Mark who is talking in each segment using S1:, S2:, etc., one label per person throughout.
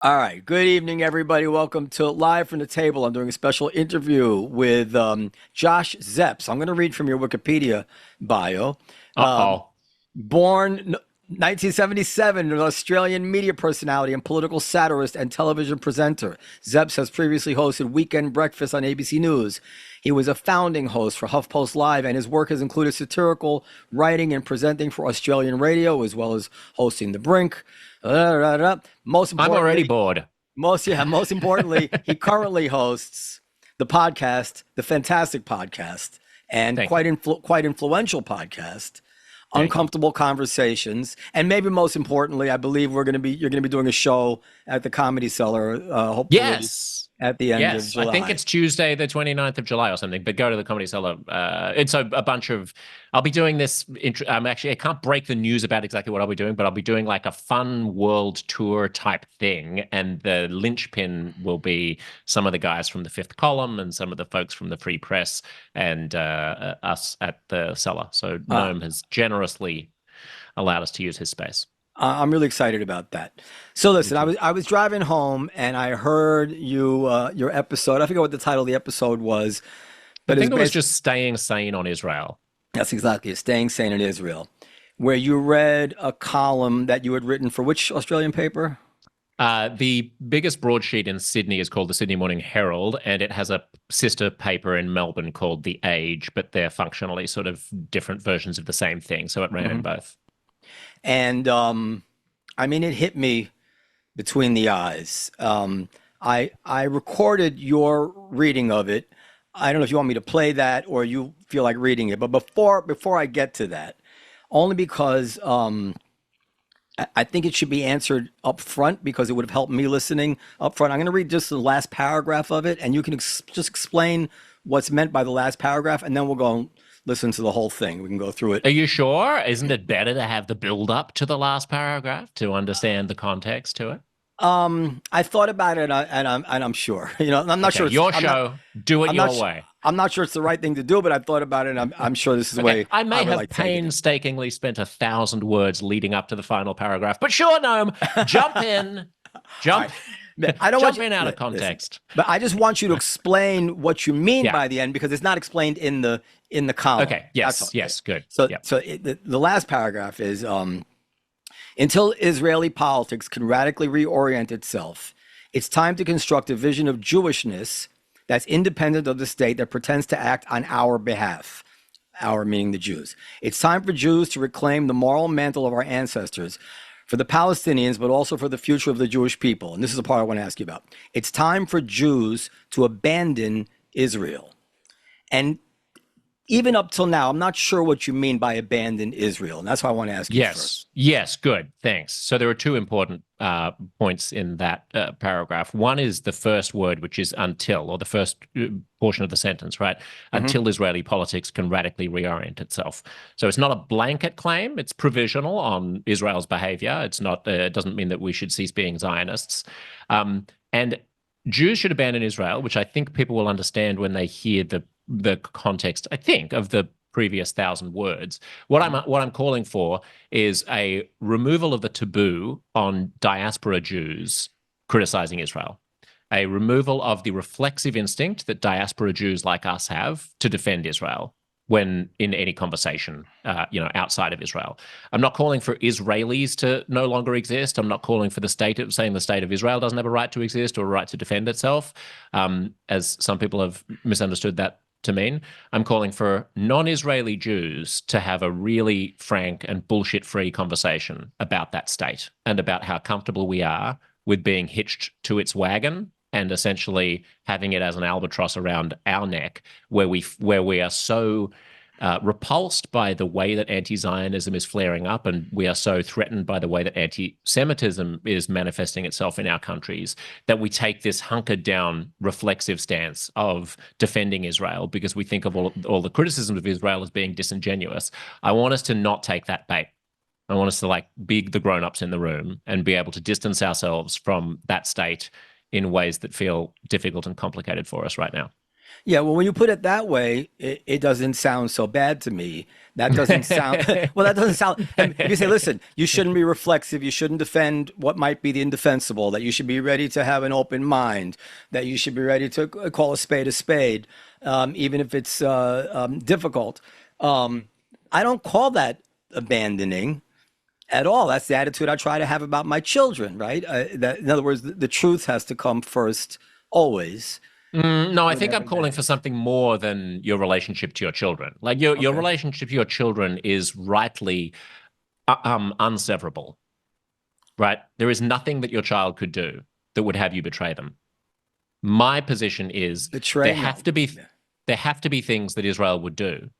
S1: All right. Good evening, everybody. Welcome to Live from the Table. I'm doing a special interview with Josh Szeps. I'm going to read from your Wikipedia bio. Um,
S2: Uh-oh.
S1: born 1977, an Australian media personality and political satirist and television presenter. Szeps has previously hosted Weekend Breakfast on ABC News. He was a founding host for HuffPost Live, and his work has included satirical writing and presenting for Australian radio, as well as hosting The Brink. Most
S2: I'm already
S1: importantly,
S2: bored.
S1: most importantly, he currently hosts the podcast, the fantastic podcast, and
S2: Thank you.
S1: quite influential podcast,
S2: Thank you.
S1: Uncomfortable Conversations, and maybe most importantly, I believe you're gonna be doing a show at the Comedy Cellar, hopefully
S2: Yes.
S1: at the end of
S2: Yes. I think
S1: July.
S2: it's Tuesday, the 29th of July or something, but go to the Comedy Cellar. It's a bunch of, I'll be doing this. Actually, I can't break the news about exactly what I'll be doing, but I'll be doing like a fun world tour type thing. And the linchpin will be some of the guys from the Fifth Column and some of the folks from the Free Press and us at the Cellar. So
S1: Uh,
S2: Noam has generously allowed us to use his space.
S1: I'm really excited about that. So
S2: Me
S1: listen, I
S2: too.
S1: was I was driving home and I heard your episode. I forget what the title of the episode was,
S2: I
S1: but it's
S2: think it was
S1: basically
S2: just staying sane on Israel.
S1: that's exactly it. Staying sane in Israel, where you read a column that you had written for which Australian paper?
S2: The biggest broadsheet in Sydney is called the Sydney Morning Herald, and it has a sister paper in Melbourne called The Age, but they're functionally sort of different versions of the same thing. So it ran in
S1: Hmm.
S2: both.
S1: And I mean, it hit me between the eyes. I recorded your reading of it. I don't know if you want me to play that or you feel like reading it, but before I get to that, only because I think it should be answered up front because it would have helped me listening up front. I'm going to read just the last paragraph of it, and you can just explain what's meant by the last paragraph, and then we'll go and listen to the whole thing. We can go through it.
S2: Are you sure? Isn't it better to have the build up to the last paragraph to understand the context to it?
S1: I thought about it, and I'm sure. I'm not
S2: Okay,
S1: sure.
S2: your show, do it
S1: I'm not.
S2: your way.
S1: I'm not sure it's the right thing to do, but I've thought about it, and I'm sure this is the
S2: Okay,
S1: way
S2: I
S1: I
S2: may
S1: would
S2: have
S1: like to take it.
S2: painstakingly spent 1,000 words leading up to the final paragraph, but sure, Noam, jump in,
S1: All
S2: jump,
S1: right. I don't want
S2: jump
S1: you.
S2: in out of
S1: Listen,
S2: context.
S1: but I just want you to explain what you mean
S2: Yeah.
S1: by the end because it's not explained in the column.
S2: Okay.
S1: That's
S2: Yes.
S1: all.
S2: Yes. Good.
S1: So,
S2: Yeah.
S1: the last paragraph is until Israeli politics can radically reorient itself, it's time to construct a vision of Jewishness that's independent of the state that pretends to act on our behalf. Our meaning the Jews. It's time for Jews to reclaim the moral mantle of our ancestors, for the Palestinians, but also for the future of the Jewish people. And this is the part I want to ask you about. It's time for Jews to abandon Israel. And even up till now, I'm not sure what you mean by abandon Israel. And that's why I want to ask you
S2: Yes.
S1: first.
S2: Yes. Good. Thanks. So there are two important points in that paragraph. One is the first word, which is until, or the first portion of the sentence, right?
S1: Hmm.
S2: Until Israeli politics can radically reorient itself. So it's not a blanket claim. It's provisional on Israel's behavior. It's not. It doesn't mean that we should cease being Zionists. And Jews should abandon Israel, which I think people will understand when they hear the context, I think, of the previous 1,000 words. What I'm calling for is a removal of the taboo on diaspora Jews criticizing Israel, a removal of the reflexive instinct that diaspora Jews like us have to defend Israel when in any conversation, outside of Israel. I'm not calling for Israelis to no longer exist. I'm not calling for saying the state of Israel doesn't have a right to exist or a right to defend itself, as some people have misunderstood that to mean. I'm calling for non-Israeli Jews to have a really frank and bullshit-free conversation about that state and about how comfortable we are with being hitched to its wagon and essentially having it as an albatross around our neck, where we are so repulsed by the way that anti-Zionism is flaring up, and we are so threatened by the way that anti-Semitism is manifesting itself in our countries, that we take this hunkered down, reflexive stance of defending Israel because we think of all the criticisms of Israel as being disingenuous. I want us to not take that bait. I want us to be the grown-ups in the room and be able to distance ourselves from that state in ways that feel difficult and complicated for us right now.
S1: Yeah, well, when you put it that way, it doesn't sound so bad to me. That doesn't sound well. That doesn't sound. And if you say, "Listen, you shouldn't be reflexive. You shouldn't defend what might be the indefensible. That you should be ready to have an open mind. That you should be ready to call a spade, even if it's difficult." Um, I don't call that abandoning at all. That's the attitude I try to have about my children. Right? In other words, the truth has to come first, always,
S2: No, I think I'm
S1: whenever
S2: calling
S1: that.
S2: for something more than your relationship to your children. Like your
S1: Okay.
S2: relationship to your children is rightly unseverable, right? There is nothing that your child could do that would have you betray them. My position is there
S1: Betray?
S2: have
S1: No.
S2: to be there have to be things that Israel would do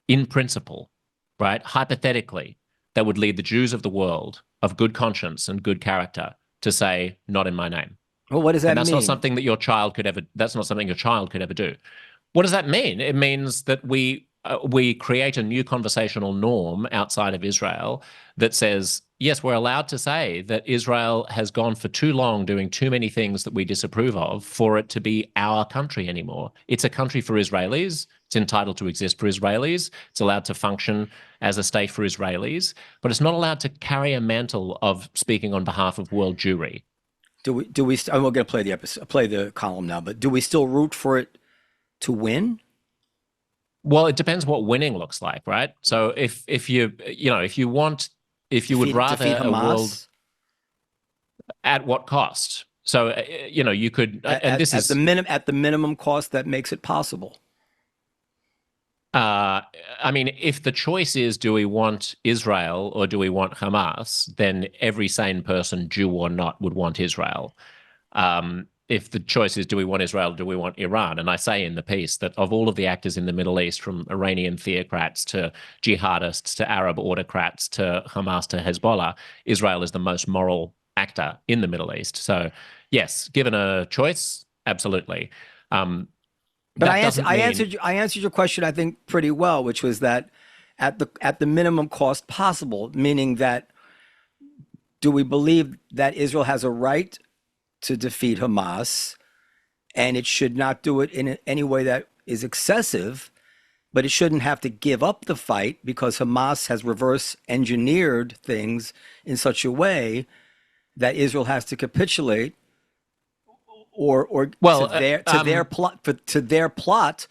S2: in principle, right? Hypothetically, that would lead the Jews of the world of good conscience and good character to say, not in my name.
S1: Well, what does
S2: And
S1: that
S2: that's not
S1: mean?
S2: something that that's not something your child could ever do. What does that mean? It means that we create a new conversational norm outside of Israel that says, yes, we're allowed to say that Israel has gone for too long doing too many things that we disapprove of for it to be our country anymore. It's a country for Israelis. It's entitled to exist for Israelis. It's allowed to function as a state for Israelis, but it's not allowed to carry a mantle of speaking on behalf of world Jewry.
S1: I'm going to play the episode, play the column now, but do we still root for it to win?
S2: Well, it depends what winning looks like, right? So if you would
S1: Defeat
S2: rather a world
S1: Hamas
S2: at what cost? So you could, and this
S1: at the
S2: is,
S1: minimum cost that makes it possible.
S2: uh, I mean, if the choice is do we want Israel or do we want Hamas, then every sane person, Jew or not, would want Israel. If the choice is do we want Israel, do we want Iran? And I say in the piece that of all of the actors in the Middle East, from Iranian theocrats to jihadists to Arab autocrats to Hamas to Hezbollah, Israel is the most moral actor in the Middle East. So, yes, given a choice, absolutely. Um,
S1: But
S2: that doesn't mean
S1: I answered your question, I think, pretty well, which was that at the minimum cost possible, meaning that do we believe that Israel has a right to defeat Hamas, and it should not do it in any way that is excessive, but it shouldn't have to give up the fight because Hamas has reverse engineered things in such a way that Israel has to capitulate or
S2: well.
S1: to their plot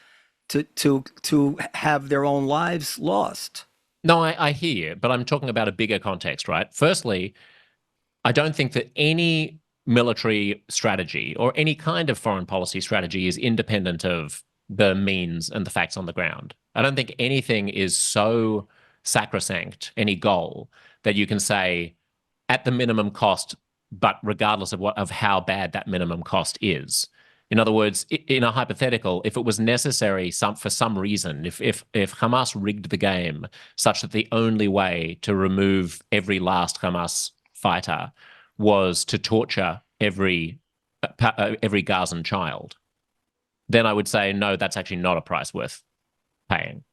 S1: to have their own lives lost.
S2: No, I hear you, but I'm talking about a bigger context, right? Firstly, I don't think that any military strategy or any kind of foreign policy strategy is independent of the means and the facts on the ground. I don't think anything is so sacrosanct, any goal, that you can say at the minimum cost, but regardless of how bad that minimum cost is. In other words, in a hypothetical, if it was necessary for some reason, if Hamas rigged the game such that the only way to remove every last Hamas fighter was to torture every Gazan child, then I would say no, that's actually not a price worth paying,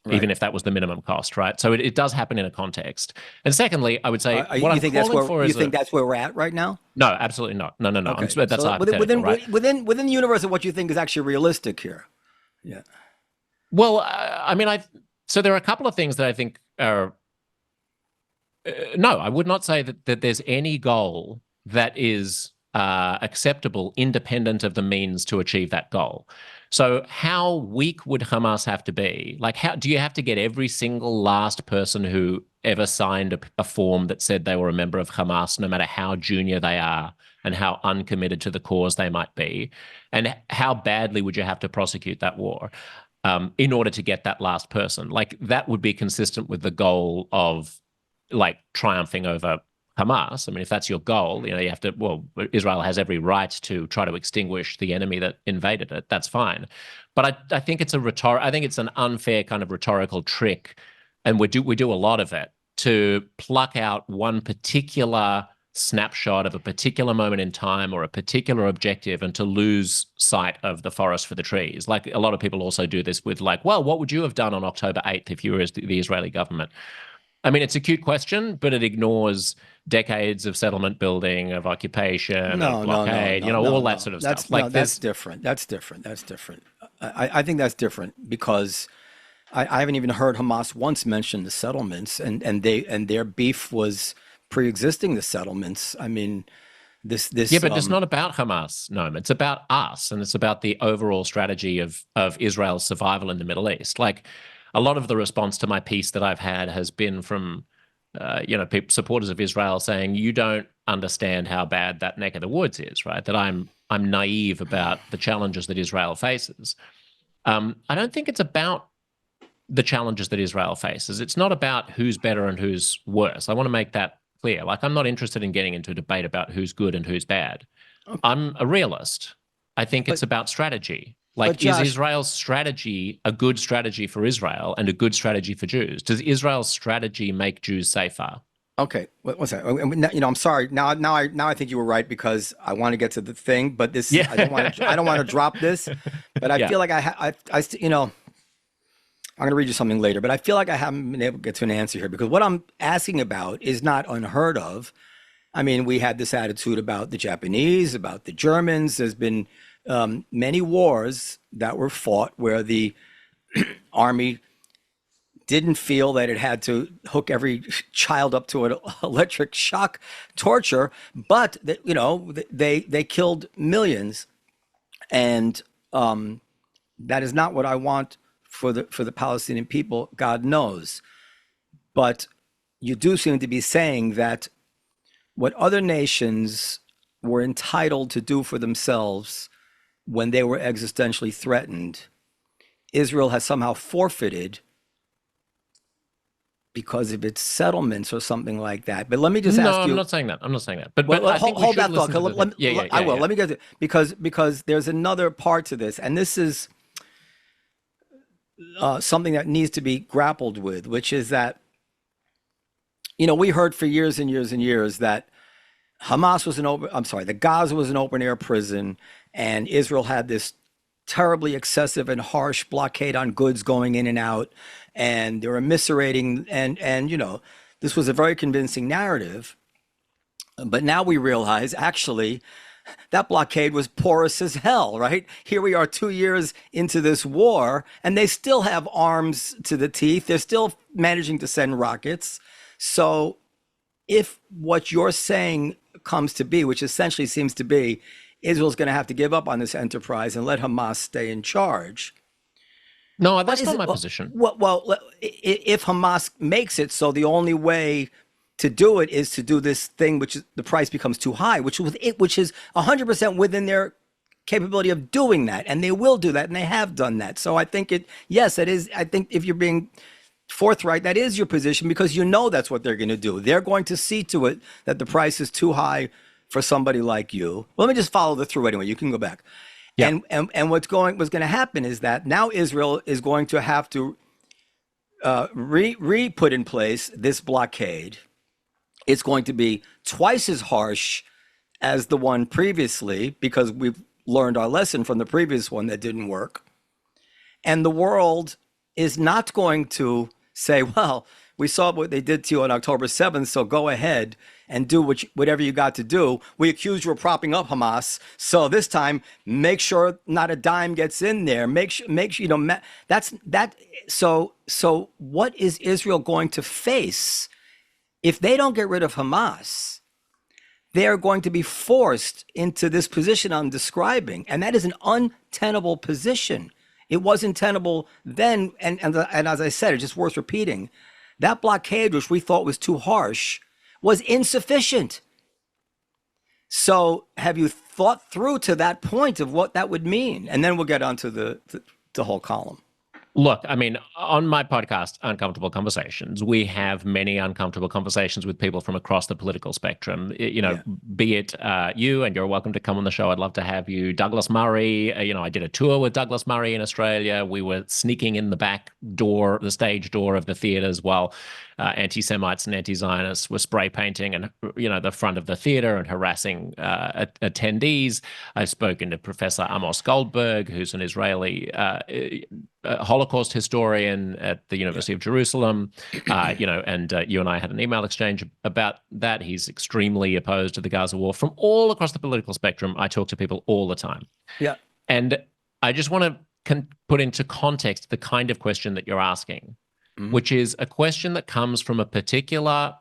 S1: Right.
S2: even if that was the minimum cost, right? So it does happen in a context. And secondly, I would say what
S1: You
S2: I'm
S1: think that's
S2: calling
S1: where
S2: for is
S1: we're at right now?
S2: no, absolutely not. No, no, no.
S1: Okay.
S2: That's a
S1: So
S2: hypothetical, right?
S1: within the universe of what you think is actually realistic here. Yeah.
S2: Well, I mean, so there are a couple of things that I think are no, I would not say that there's any goal that is acceptable independent of the means to achieve that goal. So how weak would Hamas have to be? Like, how do you have to get every single last person who ever signed a form that said they were a member of Hamas, no matter how junior they are and how uncommitted to the cause they might be? And how badly would you have to prosecute that war? In order to get that last person, like that would be consistent with the goal of like triumphing over Hamas. I mean, if that's your goal, you have to, well, Israel has every right to try to extinguish the enemy that invaded it. That's fine. But I think it's I think it's an unfair kind of rhetorical trick. And we do a lot of it to pluck out one particular snapshot of a particular moment in time or a particular objective and to lose sight of the forest for the trees. Like a lot of people also do this with like, well, what would you have done on October 8th if you were the Israeli government? I mean, it's a cute question, but it ignores decades of settlement building, of occupation, of blockade, all that sort of stuff. Like
S1: that's different. That's different. That's different. I think that's different because I haven't even heard Hamas once mention the settlements, and their beef was pre-existing the settlements. I mean, this
S2: yeah, but it's not about Hamas, Noam. It's about us, and it's about the overall strategy of Israel's survival in the Middle East. Like, a lot of the response to my piece that I've had has been from supporters of Israel saying, you don't understand how bad that neck of the woods is, right? That I'm naive about the challenges that Israel faces. I don't think it's about the challenges that Israel faces. It's not about who's better and who's worse. I want to make that clear. Like, I'm not interested in getting into a debate about who's good and who's bad. Okay. I'm a realist. I think it's about strategy. Like, Josh, is Israel's strategy a good strategy for Israel and a good strategy for Jews? Does Israel's strategy make Jews safer?
S1: Okay, what's that? I'm sorry. Now I think you were right because I want to get to the thing, but this I don't want to drop this. But I feel like I'm going to read you something later. But I feel like I haven't been able to get to an answer here because what I'm asking about is not unheard of. I mean, we had this attitude about the Japanese, about the Germans. There's been many wars that were fought where the army didn't feel that it had to hook every child up to an electric shock torture, but they killed millions, and that is not what I want for the Palestinian people. God knows, but you do seem to be saying that what other nations were entitled to do for themselves when they were existentially threatened, Israel has somehow forfeited because of its settlements or something like that. But let me just ask you.
S2: No, I'm not saying that. But
S1: I think
S2: hold
S1: that thought. I will. Let me get to it because there's another part to this, and this is something that needs to be grappled with, which is that we heard for years and years and years that Hamas was the Gaza was an open air prison, and Israel had this terribly excessive and harsh blockade on goods going in and out, and they were eviscerating, and this was a very convincing narrative. But now we realize actually that blockade was porous as hell, right? Here we are 2 years into this war, and they still have arms to the teeth. They're still managing to send rockets. So if what you're saying comes to be, which essentially seems to be Israel's going to have to give up on this enterprise and let Hamas stay in charge.
S2: No, that's not my position.
S1: Well, if Hamas makes it so the only way to do it is to do this thing, which is, the price becomes too high, which is 100% within their capability of doing that, and they will do that, and they have done that. So I think it is. I think if you're being forthright, that is your position because that's what they're going to do. They're going to see to it that the price is too high for somebody like you. Well, let me just follow through anyway. You can go back. Yeah. And what's going to happen is that now Israel is going to have to put in place this blockade. It's going to be twice as harsh as the one previously because we've learned our lesson from the previous one that didn't work. And the world is not going to say, well, we saw what they did to you on October 7th, so go ahead and do whatever you got to do. We accused you of propping up Hamas, so this time make sure not a dime gets in there. Make sure that's that. So what is Israel going to face if they don't get rid of Hamas? They are going to be forced into this position I'm describing, and that is an untenable position. It wasn't tenable then, and as I said, it's just worth repeating. That blockade, which we thought was too harsh, was insufficient. So have you thought through to that point of what that would mean? And then we'll get onto the whole column.
S2: Look, I mean, on my podcast, Uncomfortable Conversations, we have many uncomfortable conversations with people from across the political spectrum. Be it you, and you're welcome to come on the show. I'd love to have you. Douglas Murray, I did a tour with Douglas Murray in Australia. We were sneaking in the back door, the stage door of the theaters while anti-Semites and anti-Zionists were spray painting and, the front of the theater and harassing attendees. I've spoken to Professor Amos Goldberg, who's an Israeli Holocaust historian at the University of Jerusalem, and you and I had an email exchange about that. He's extremely opposed to the Gaza war. From all across the political spectrum, I talk to people all the time.
S1: Yeah.
S2: And I just want to put into context the kind of question that you're asking, which is a question that comes from a particular,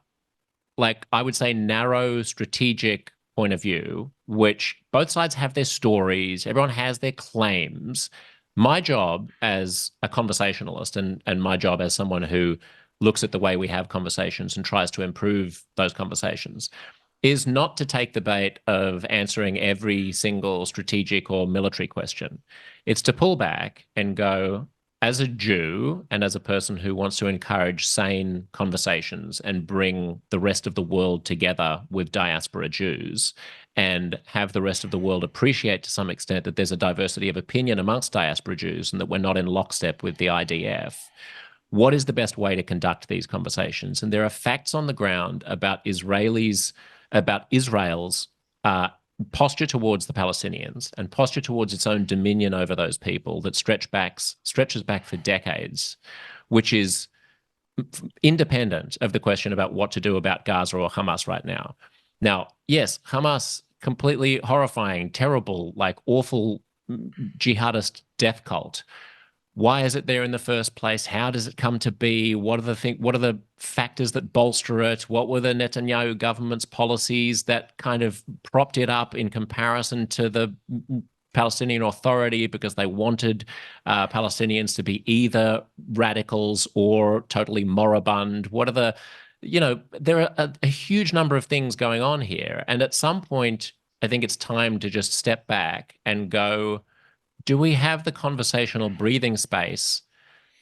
S2: I would say, narrow strategic point of view, which both sides have their stories, everyone has their claims. My job as a conversationalist and my job as someone who looks at the way we have conversations and tries to improve those conversations is not to take the bait of answering every single strategic or military question. It's to pull back and go, as a Jew and as a person who wants to encourage sane conversations and bring the rest of the world together with diaspora Jews and have the rest of the world appreciate to some extent that there's a diversity of opinion amongst diaspora Jews and that we're not in lockstep with the IDF, what is the best way to conduct these conversations? And there are facts on the ground about Israel's posture towards the Palestinians and posture towards its own dominion over those people that stretches back for decades, which is independent of the question about what to do about Gaza or Hamas right now. Now, yes, Hamas, completely horrifying, terrible, awful jihadist death cult. Why is it there in the first place? How does it come to be? What are the factors that bolster it? What were the Netanyahu government's policies that kind of propped it up in comparison to the Palestinian Authority because they wanted Palestinians to be either radicals or totally moribund? What are there are a huge number of things going on here. And at some point, I think it's time to just step back and go, do we have the conversational breathing space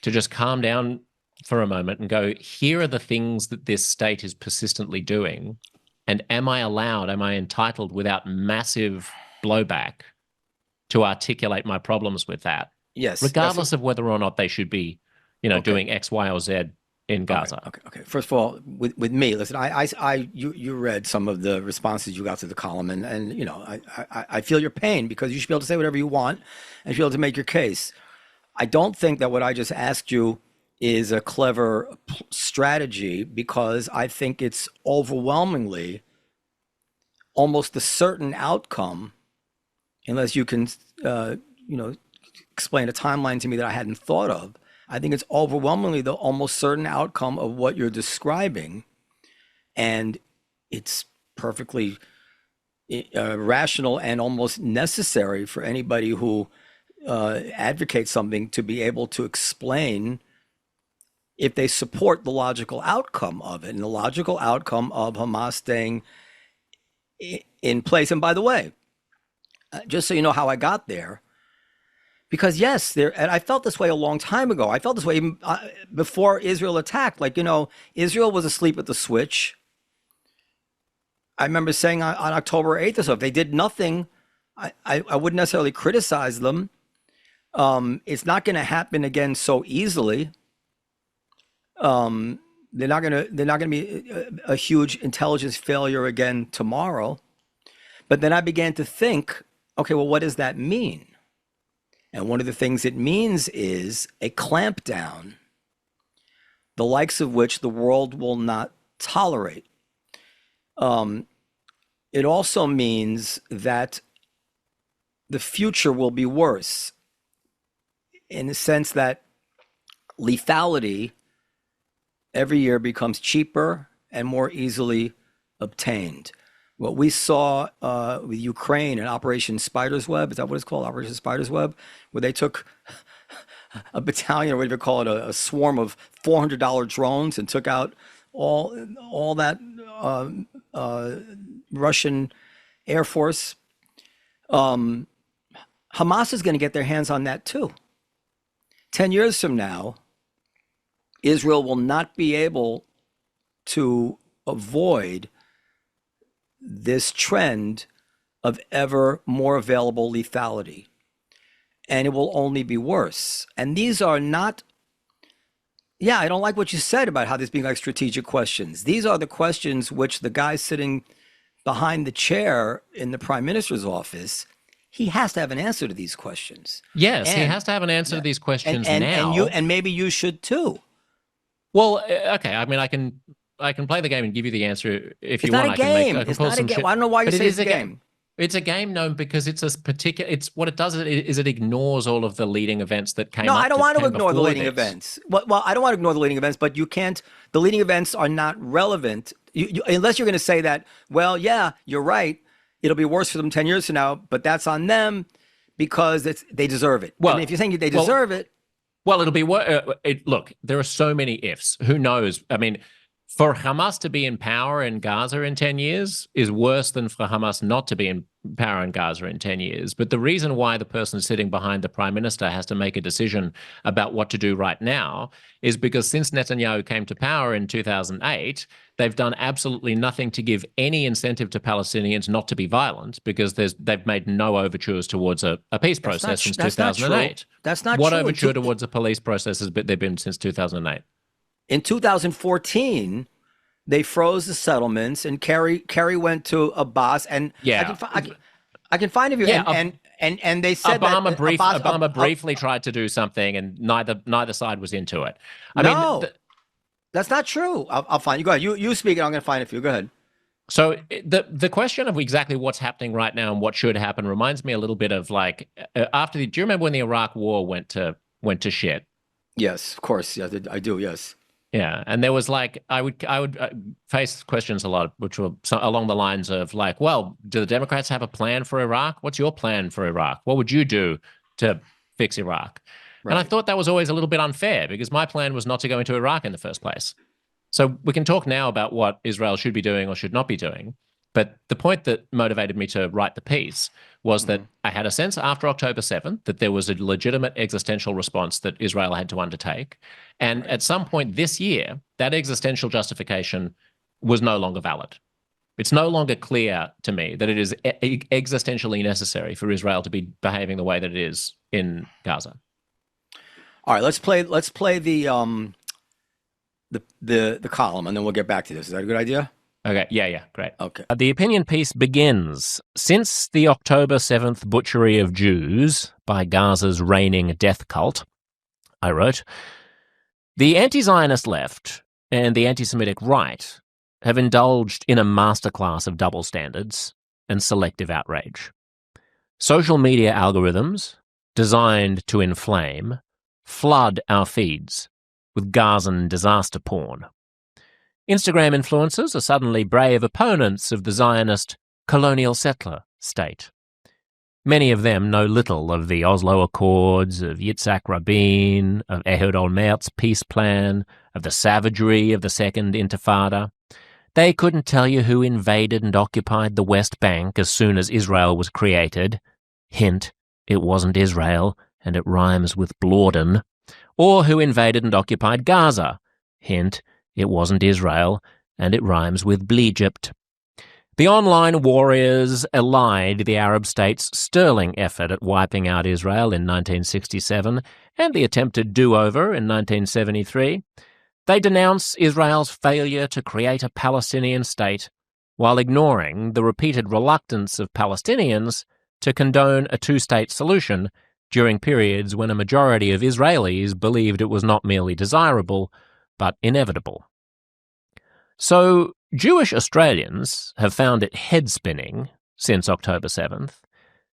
S2: to just calm down for a moment and go, here are the things that this state is persistently doing, and am I entitled without massive blowback to articulate my problems with that?
S1: Yes.
S2: Regardless of whether or not they should be, doing X, Y, or Z in Gaza.
S1: Okay. First of all, with me, listen, you read some of the responses you got to the column, and I feel your pain because you should be able to say whatever you want and you should be able to make your case. I don't think that what I just asked you is a clever strategy because I think it's overwhelmingly almost a certain outcome, unless you can, explain a timeline to me that I hadn't thought of. I think it's overwhelmingly the almost certain outcome of what you're describing. And it's perfectly rational and almost necessary for anybody who advocates something to be able to explain if they support the logical outcome of it and the logical outcome of Hamas staying in place. And by the way, just so you know how I got there, because yes, and I felt this way a long time ago. I felt this way even before Israel attacked. Israel was asleep at the switch. I remember saying on October 8th or so, if they did nothing, I wouldn't necessarily criticize them. It's not going to happen again so easily. They're not going to be a huge intelligence failure again tomorrow. But then I began to think, okay, well, what does that mean? And one of the things it means is a clampdown, the likes of which the world will not tolerate. It also means that the future will be worse in the sense that lethality every year becomes cheaper and more easily obtained. What we saw with Ukraine and Operation Spider's Web, is that what it's called, Operation Spider's Web, where they took a battalion, or whatever you call it, a swarm of $400 drones and took out all that Russian Air Force. Hamas is going to get their hands on that too. 10 years from now, Israel will not be able to avoid this trend of ever more available lethality. And it will only be worse. And these are not, I don't like what you said about how this being like strategic questions. These are the questions which the guy sitting behind the chair in the prime minister's office, he has to have an answer to these questions.
S2: Yes, he
S1: And
S2: has to have an answer to these questions
S1: and
S2: now.
S1: and maybe you should too.
S2: Well, okay. I mean, I can play the game and give you the answer if you want.
S1: It's not a game. It's
S2: pull
S1: not a
S2: some
S1: game.
S2: shit.
S1: Well, I don't know why you
S2: But it
S1: say
S2: is
S1: it's a
S2: a
S1: game.
S2: It's a game, no, because it's a particular. It's what it does is it ignores all of the leading events that came.
S1: No,
S2: up
S1: I don't want to
S2: came
S1: ignore the
S2: before
S1: leading
S2: this.
S1: events. Well, I don't want to ignore the leading events, but you can't. The leading events are not relevant unless you're going to say that. Well, yeah, you're right. It'll be worse for them 10 years from now, but that's on them because they deserve it.
S2: Well,
S1: and if you think they deserve it,
S2: well, it'll be look, there are so many ifs. Who knows? I mean, for Hamas to be in power in Gaza in 10 years is worse than for Hamas not to be in power in Gaza in 10 years. But the reason why the person sitting behind the prime minister has to make a decision about what to do right now is because since Netanyahu came to power in 2008, they've done absolutely nothing to give any incentive to Palestinians not to be violent because they've made no overtures towards a peace process since 2008.
S1: That's not
S2: What
S1: true.
S2: overture towards a police process has there been since 2008?
S1: In 2014, they froze the settlements, and Kerry went to Abbas, and
S2: Yeah.
S1: I can find a view, and they said
S2: Obama briefly tried to do something, and neither side was into it. I mean,
S1: that's not true. I'll find you. Go ahead. You speak, and I'm going to find a few. Go ahead.
S2: So the question of exactly what's happening right now and what should happen reminds me a little bit of like after the. Do you remember when the Iraq War went to shit?
S1: Yes, of course. Yeah, I do. Yes.
S2: Yeah, and there was like I would face questions a lot, which were along the lines of like, well, do the Democrats have a plan for Iraq? What's your plan for Iraq? What would you do to fix Iraq? Right. And I thought that was always a little bit unfair because my plan was not to go into Iraq in the first place. So we can talk now about what Israel should be doing or should not be doing. But the point that motivated me to write the piece was that I had a sense after October 7th that there was a legitimate existential response that Israel had to undertake. And at some point this year, that existential justification was no longer valid. It's no longer clear to me that it is existentially necessary for Israel to be behaving the way that it is in Gaza.
S1: All right, let's play the column, and then we'll get back to this. Is that a good idea?
S2: Okay, yeah, great.
S1: Okay.
S3: The opinion piece begins. Since the October 7th butchery of Jews by Gaza's reigning death cult, I wrote, the anti-Zionist left and the anti-Semitic right have indulged in a masterclass of double standards and selective outrage. Social media algorithms, designed to inflame, flood our feeds with Gazan disaster porn. Instagram influencers are suddenly brave opponents of the Zionist colonial settler state. Many of them know little of the Oslo Accords, of Yitzhak Rabin, of Ehud Olmert's peace plan, of the savagery of the Second Intifada. They couldn't tell you who invaded and occupied the West Bank as soon as Israel was created. Hint, it wasn't Israel, and it rhymes with Blorden. Or who invaded and occupied Gaza. Hint, it wasn't Israel, and it rhymes with Bleegypt. The online warriors allied the Arab states' sterling effort at wiping out Israel in 1967 and the attempted do-over in 1973. They denounce Israel's failure to create a Palestinian state while ignoring the repeated reluctance of Palestinians to condone a two-state solution during periods when a majority of Israelis believed it was not merely desirable, but inevitable. So, Jewish Australians have found it head-spinning, since October 7th,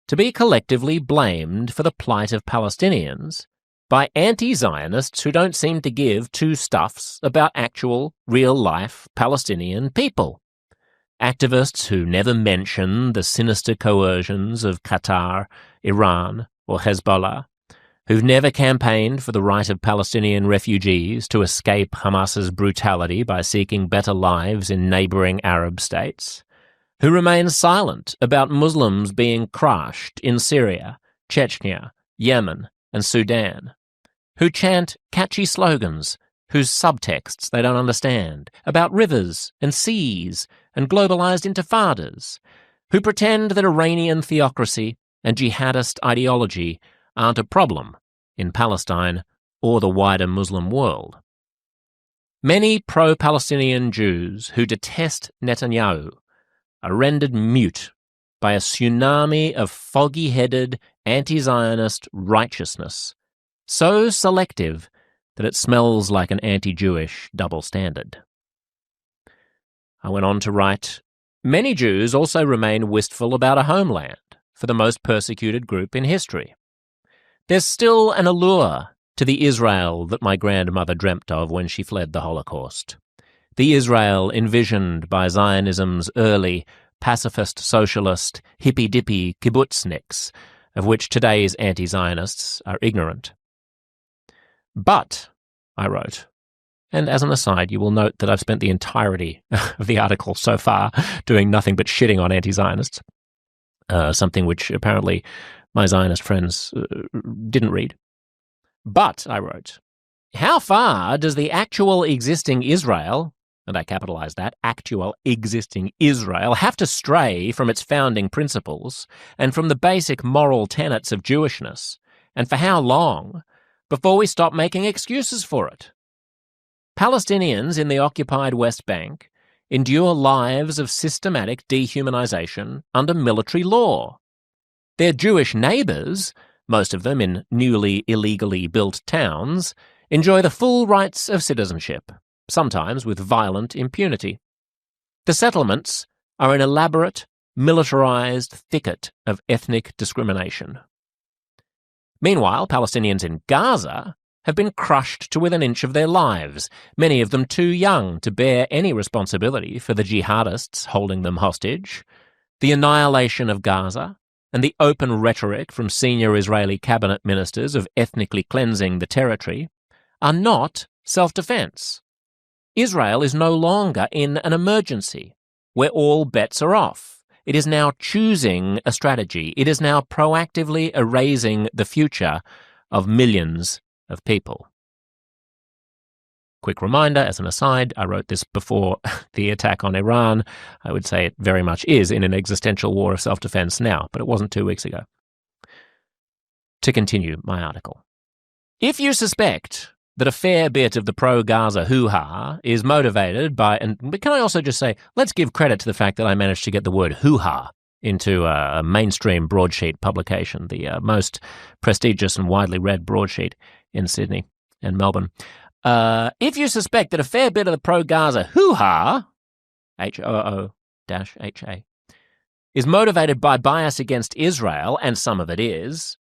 S3: to be collectively blamed for the plight of Palestinians by anti-Zionists who don't seem to give two stuffs about actual, real-life Palestinian people. Activists who never mention the sinister coercions of Qatar, Iran, or Hezbollah, who've never campaigned for the right of Palestinian refugees to escape Hamas's brutality by seeking better lives in neighboring Arab states, who remain silent about Muslims being crushed in Syria, Chechnya, Yemen, and Sudan, who chant catchy slogans whose subtexts they don't understand about rivers and seas and globalized intifadas, who pretend that Iranian theocracy and jihadist ideology aren't a problem in Palestine or the wider Muslim world. Many pro-Palestinian Jews who detest Netanyahu are rendered mute by a tsunami of foggy-headed, anti-Zionist righteousness, so selective that it smells like an anti-Jewish double standard. I went on to write, many Jews also remain wistful about a homeland for the most persecuted group in history. There's still an allure to the Israel that my grandmother dreamt of when she fled the Holocaust. The Israel envisioned by Zionism's early pacifist, socialist, hippy-dippy kibbutzniks, of which today's anti-Zionists are ignorant. But, I wrote, and as an aside, you will note that I've spent the entirety of the article so far doing nothing but shitting on anti-Zionists, something which apparently my Zionist friends didn't read. But, I wrote, how far does the actual existing Israel, and I capitalized that, actual existing Israel, have to stray from its founding principles and from the basic moral tenets of Jewishness, and for how long, before we stop making excuses for it? Palestinians in the occupied West Bank endure lives of systematic dehumanization under military law. Their Jewish neighbors, most of them in newly illegally built towns, enjoy the full rights of citizenship, sometimes with violent impunity. The settlements are an elaborate, militarized thicket of ethnic discrimination. Meanwhile, Palestinians in Gaza have been crushed to within an inch of their lives, many of them too young to bear any responsibility for the jihadists holding them hostage. The annihilation of Gaza and the open rhetoric from senior Israeli cabinet ministers of ethnically cleansing the territory are not self-defense. Israel is no longer in an emergency where all bets are off. It is now choosing a strategy. It is now proactively erasing the future of millions of people. Quick reminder, as an aside, I wrote this before the attack on Iran. I would say it very much is in an existential war of self-defense now, but it wasn't 2 weeks ago. To continue my article. If you suspect that a fair bit of the pro-Gaza hoo-ha is motivated by, and can I also just say, let's give credit to the fact that I managed to get the word hoo-ha into a mainstream broadsheet publication, the most prestigious and widely read broadsheet in Sydney and Melbourne. If you suspect that a fair bit of the pro-Gaza hoo-ha, H-O-O-H-A, is motivated by bias against Israel, and some of it is,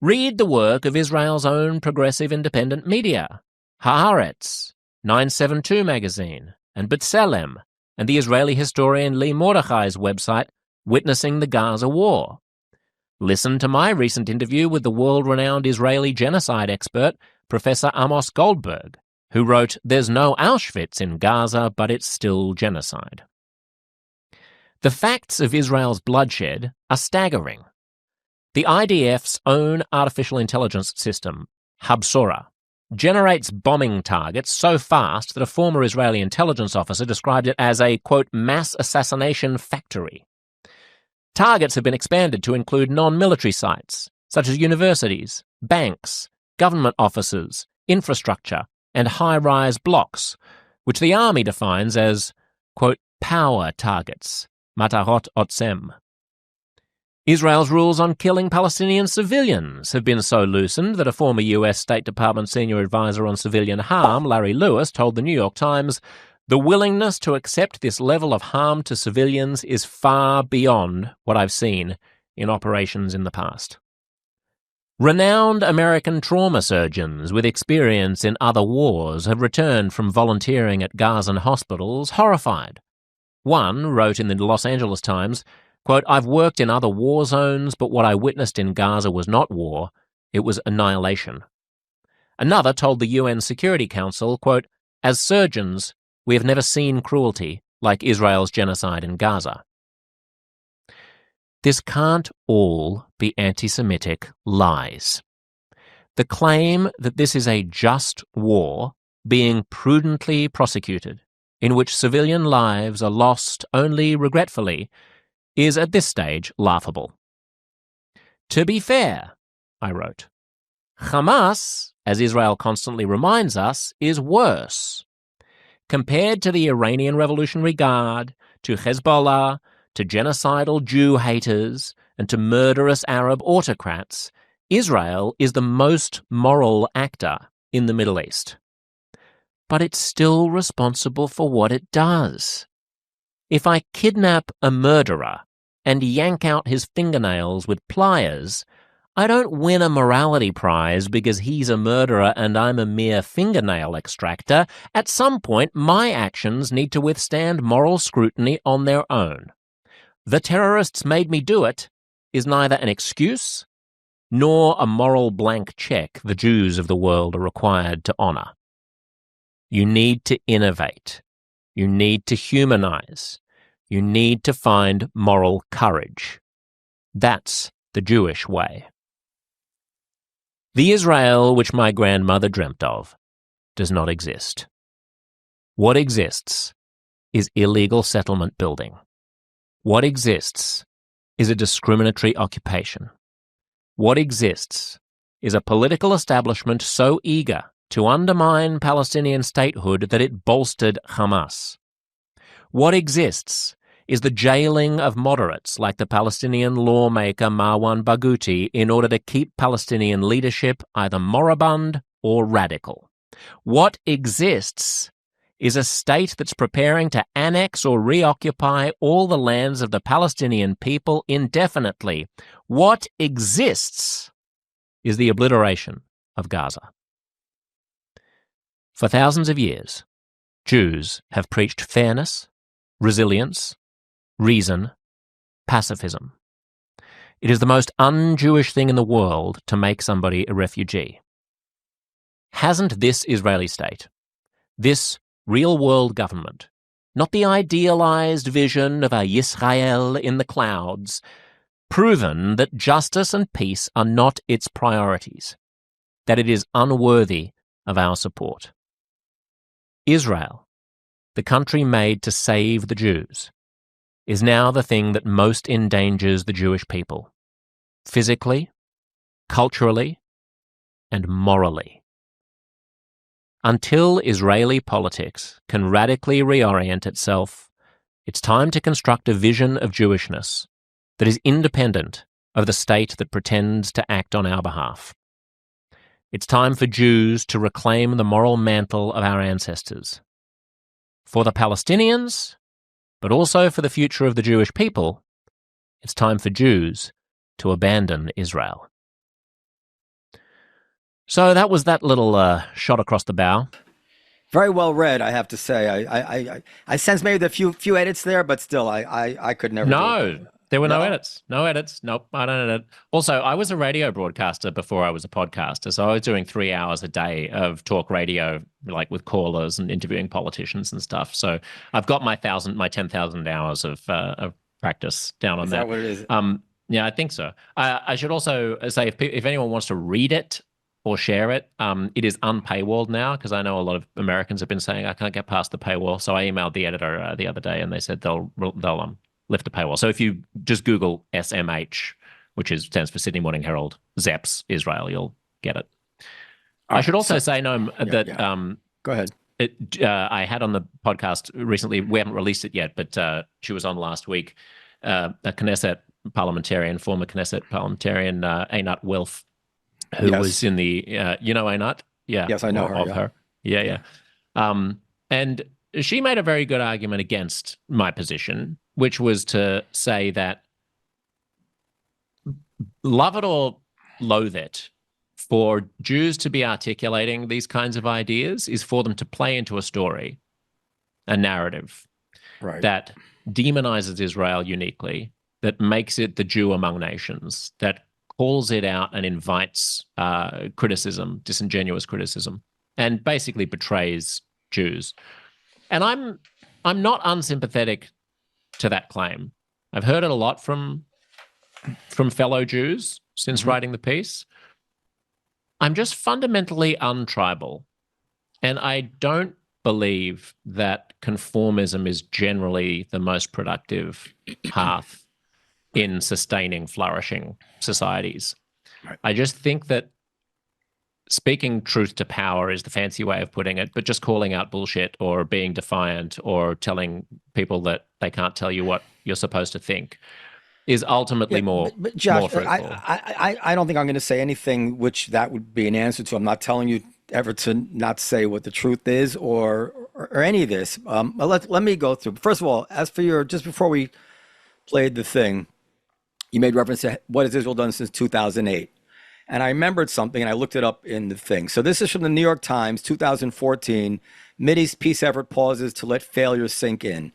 S3: read the work of Israel's own progressive independent media, Haaretz, 972 magazine, and B'Tselem, and the Israeli historian Lee Mordechai's website, Witnessing the Gaza War. Listen to my recent interview with the world-renowned Israeli genocide expert, Professor Amos Goldberg, who wrote, "There's no Auschwitz in Gaza, but it's still genocide." The facts of Israel's bloodshed are staggering. The IDF's own artificial intelligence system, Habsora, generates bombing targets so fast that a former Israeli intelligence officer described it as a, quote, mass assassination factory. Targets have been expanded to include non-military sites, such as universities, banks, government offices, infrastructure, and high-rise blocks, which the army defines as, quote, power targets, matarot otzem. Israel's rules on killing Palestinian civilians have been so loosened that a former US State Department senior advisor on civilian harm, Larry Lewis, told the New York Times, "The willingness to accept this level of harm to civilians is far beyond what I've seen in operations in the past." Renowned American trauma surgeons with experience in other wars have returned from volunteering at Gazan hospitals horrified. One wrote in the Los Angeles Times, quote, "I've worked in other war zones, but what I witnessed in Gaza was not war, it was annihilation." Another told the UN Security Council, quote, "As surgeons, we have never seen cruelty like Israel's genocide in Gaza." This can't all be anti-Semitic lies. The claim that this is a just war being prudently prosecuted, in which civilian lives are lost only regretfully, is at this stage laughable. To be fair, I wrote, Hamas, as Israel constantly reminds us, is worse. Compared to the Iranian Revolutionary Guard, to Hezbollah, to genocidal Jew haters and to murderous Arab autocrats, Israel is the most moral actor in the Middle East. But it's still responsible for what it does. If I kidnap a murderer and yank out his fingernails with pliers, I don't win a morality prize because he's a murderer and I'm a mere fingernail extractor. At some point, my actions need to withstand moral scrutiny on their own. The terrorists made me do it is neither an excuse nor a moral blank check the Jews of the world are required to honor. You need to innovate. You need to humanize. You need to find moral courage. That's the Jewish way. The Israel which my grandmother dreamt of does not exist. What exists is illegal settlement building. What exists is a discriminatory occupation. What exists is a political establishment so eager to undermine Palestinian statehood that it bolstered Hamas. What exists is the jailing of moderates like the Palestinian lawmaker Marwan Barghouti in order to keep Palestinian leadership either moribund or radical. What exists is a state that's preparing to annex or reoccupy all the lands of the Palestinian people indefinitely. What exists is the obliteration of Gaza. For thousands of years, Jews have preached fairness, resilience, reason, pacifism. It is the most un-Jewish thing in the world to make somebody a refugee. Hasn't this Israeli state, this real-world government, not the idealized vision of a Yisrael in the clouds, proven that justice and peace are not its priorities, that it is unworthy of our support? Israel, the country made to save the Jews, is now the thing that most endangers the Jewish people, physically, culturally, and morally. Until Israeli politics can radically reorient itself, it's time to construct a vision of Jewishness that is independent of the state that pretends to act on our behalf. It's time for Jews to reclaim the moral mantle of our ancestors. For the Palestinians, but also for the future of the Jewish people, it's time for Jews to abandon Israel. So that was that little shot across the bow.
S1: Very well read, I have to say. I sense maybe the few edits there, but still, I could never do it.
S2: No, there were no
S1: No?
S2: edits. No edits. Nope, I don't edit. Also, I was a radio broadcaster before I was a podcaster, so I was doing 3 hours a day of talk radio, like with callers and interviewing politicians and stuff. So I've got my 10,000 hours of practice down on
S1: Is
S2: that.
S1: that what it is?
S2: Yeah, I think so. I should also say if anyone wants to read it or share it, it is unpaywalled now, because I know a lot of Americans have been saying I can't get past the paywall. So I emailed the editor the other day, and they said they'll lift the paywall. So if you just Google SMH, which stands for Sydney Morning Herald, Szeps Israel, you'll get it. I should also say, Noam, that
S1: Go ahead.
S2: I had on the podcast recently, we haven't released it yet, but she was on last week, a Knesset parliamentarian, former Knesset parliamentarian, Einat Wilf, who was in the, you know Einat? Yeah.
S1: Yes, I know her.
S2: Of her. Yeah. And she made a very good argument against my position, which was to say that love it or loathe it, for Jews to be articulating these kinds of ideas is for them to play into a story, a narrative that demonizes Israel uniquely, that makes it the Jew among nations, that calls it out and invites criticism, disingenuous criticism, and basically betrays Jews. And I'm not unsympathetic to that claim. I've heard it a lot from fellow Jews since writing the piece. I'm just fundamentally untribal, and I don't believe that conformism is generally the most productive path in sustaining flourishing societies. I just think that speaking truth to power is the fancy way of putting it, but just calling out bullshit or being defiant or telling people that they can't tell you what you're supposed to think is ultimately
S1: but Josh,
S2: more fruitful.
S1: I don't think I'm going to say anything which that would be an answer to. I'm not telling you ever to not say what the truth is or any of this. Let me go through. First of all, as for just before we played the thing, you made reference to what has Israel done since 2008. And I remembered something, and I looked it up in the thing. So this is from the New York Times, 2014. Mideast peace effort pauses to let failure sink in.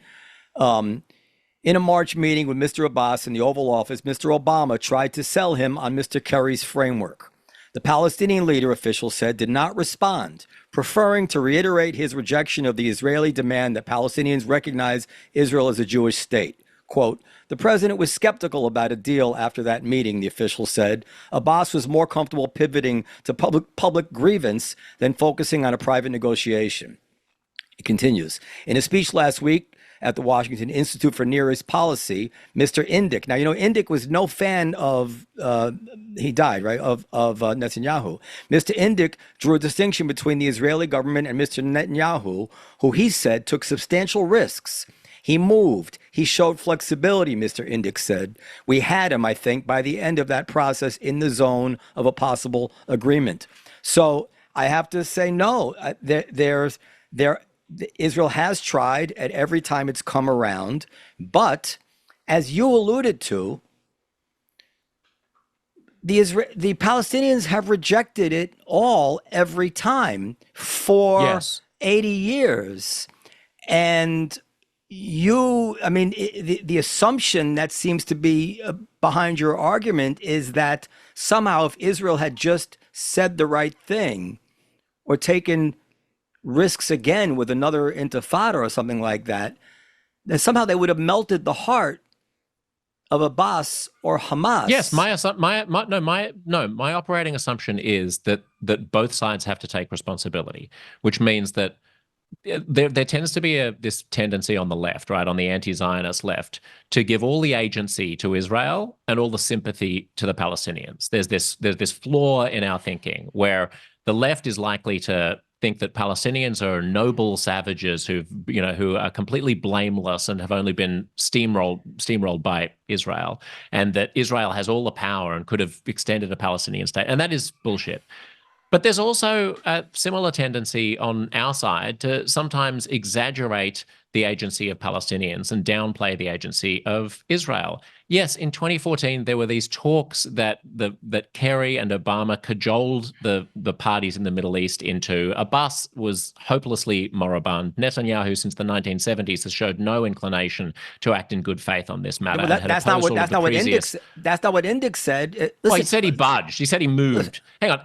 S1: In a March meeting with Mr. Abbas in the Oval Office, Mr. Obama tried to sell him on Mr. Kerry's framework. The Palestinian leader, officials said, did not respond, preferring to reiterate his rejection of the Israeli demand that Palestinians recognize Israel as a Jewish state. Quote, the president was skeptical about a deal after that meeting, the official said. Abbas was more comfortable pivoting to public grievance than focusing on a private negotiation. It continues. In a speech last week at the Washington Institute for Near East Policy, Mr. Indyk, now, you know, Indyk was no fan of, he died, right, of Netanyahu. Mr. Indyk drew a distinction between the Israeli government and Mr. Netanyahu, who he said took substantial risks. He moved. He showed flexibility, Mr. Indyk said. We had him, I think, by the end of that process in the zone of a possible agreement. So I have to say no. Israel has tried at every time it's come around, but as you alluded to, the Palestinians have rejected it all every time for 80 years. And the assumption that seems to be behind your argument is that somehow if Israel had just said the right thing or taken risks again with another intifada or something like that, then somehow they would have melted the heart of Abbas or Hamas.
S2: Yes, my operating assumption is that both sides have to take responsibility, which means that there tends to be this tendency on the left, right, on the anti-Zionist left, to give all the agency to Israel and all the sympathy to the Palestinians. There's this flaw in our thinking where the left is likely to think that Palestinians are noble savages who are completely blameless and have only been steamrolled by Israel, and that Israel has all the power and could have extended a Palestinian state, and that is bullshit. But there's also a similar tendency on our side to sometimes exaggerate the agency of Palestinians and downplay the agency of Israel. Yes, in 2014, there were these talks that Kerry and Obama cajoled the parties in the Middle East into. Abbas was hopelessly moribund. Netanyahu, since the 1970s, has showed no inclination to act in good faith on this matter.
S1: That's not what Indyk said. Listen,
S2: well, he said he budged. He said he moved. Hang on.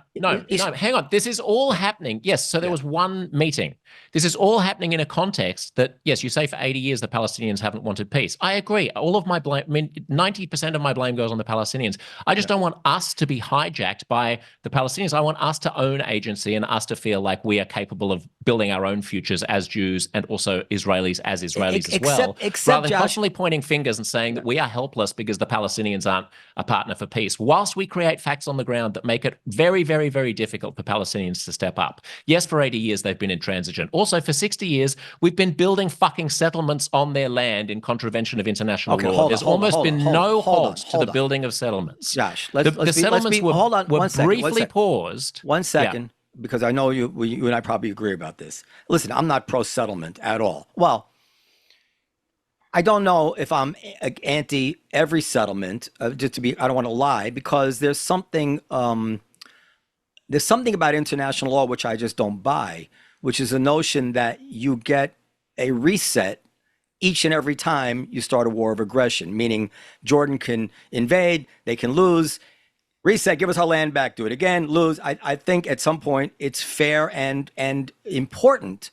S2: Hang on. This is all happening. Yes, so there was one meeting. This is all happening in a context that, yes, you say for 80 years the Palestinians haven't wanted peace. I agree. All of my blame, 90% of my blame goes on the Palestinians. I just don't want us to be hijacked by the Palestinians. I want us to own agency and us to feel like we are capable of building our own futures as Jews and also Israelis as Israelis as well. Rather than constantly pointing fingers and saying that we are helpless because the Palestinians aren't a partner for peace, whilst we create facts on the ground that make it very, very, very difficult for Palestinians to step up. Yes, for 80 years they've been intransigent. Also, for 60 years, we've been building fucking settlements on their land in contravention of international law. There's almost been no halt to the building of settlements.
S1: Josh,
S2: the settlements were briefly paused.
S1: 1 second, because I know you and I probably agree about this. Listen, I'm not pro-settlement at all. Well, I don't know if I'm anti every settlement, I don't want to lie, because there's something about international law which I just don't buy, which is the notion that you get a reset each and every time you start a war of aggression, meaning Jordan can invade, they can lose, reset, give us our land back, do it again, lose. I think at some point it's fair and important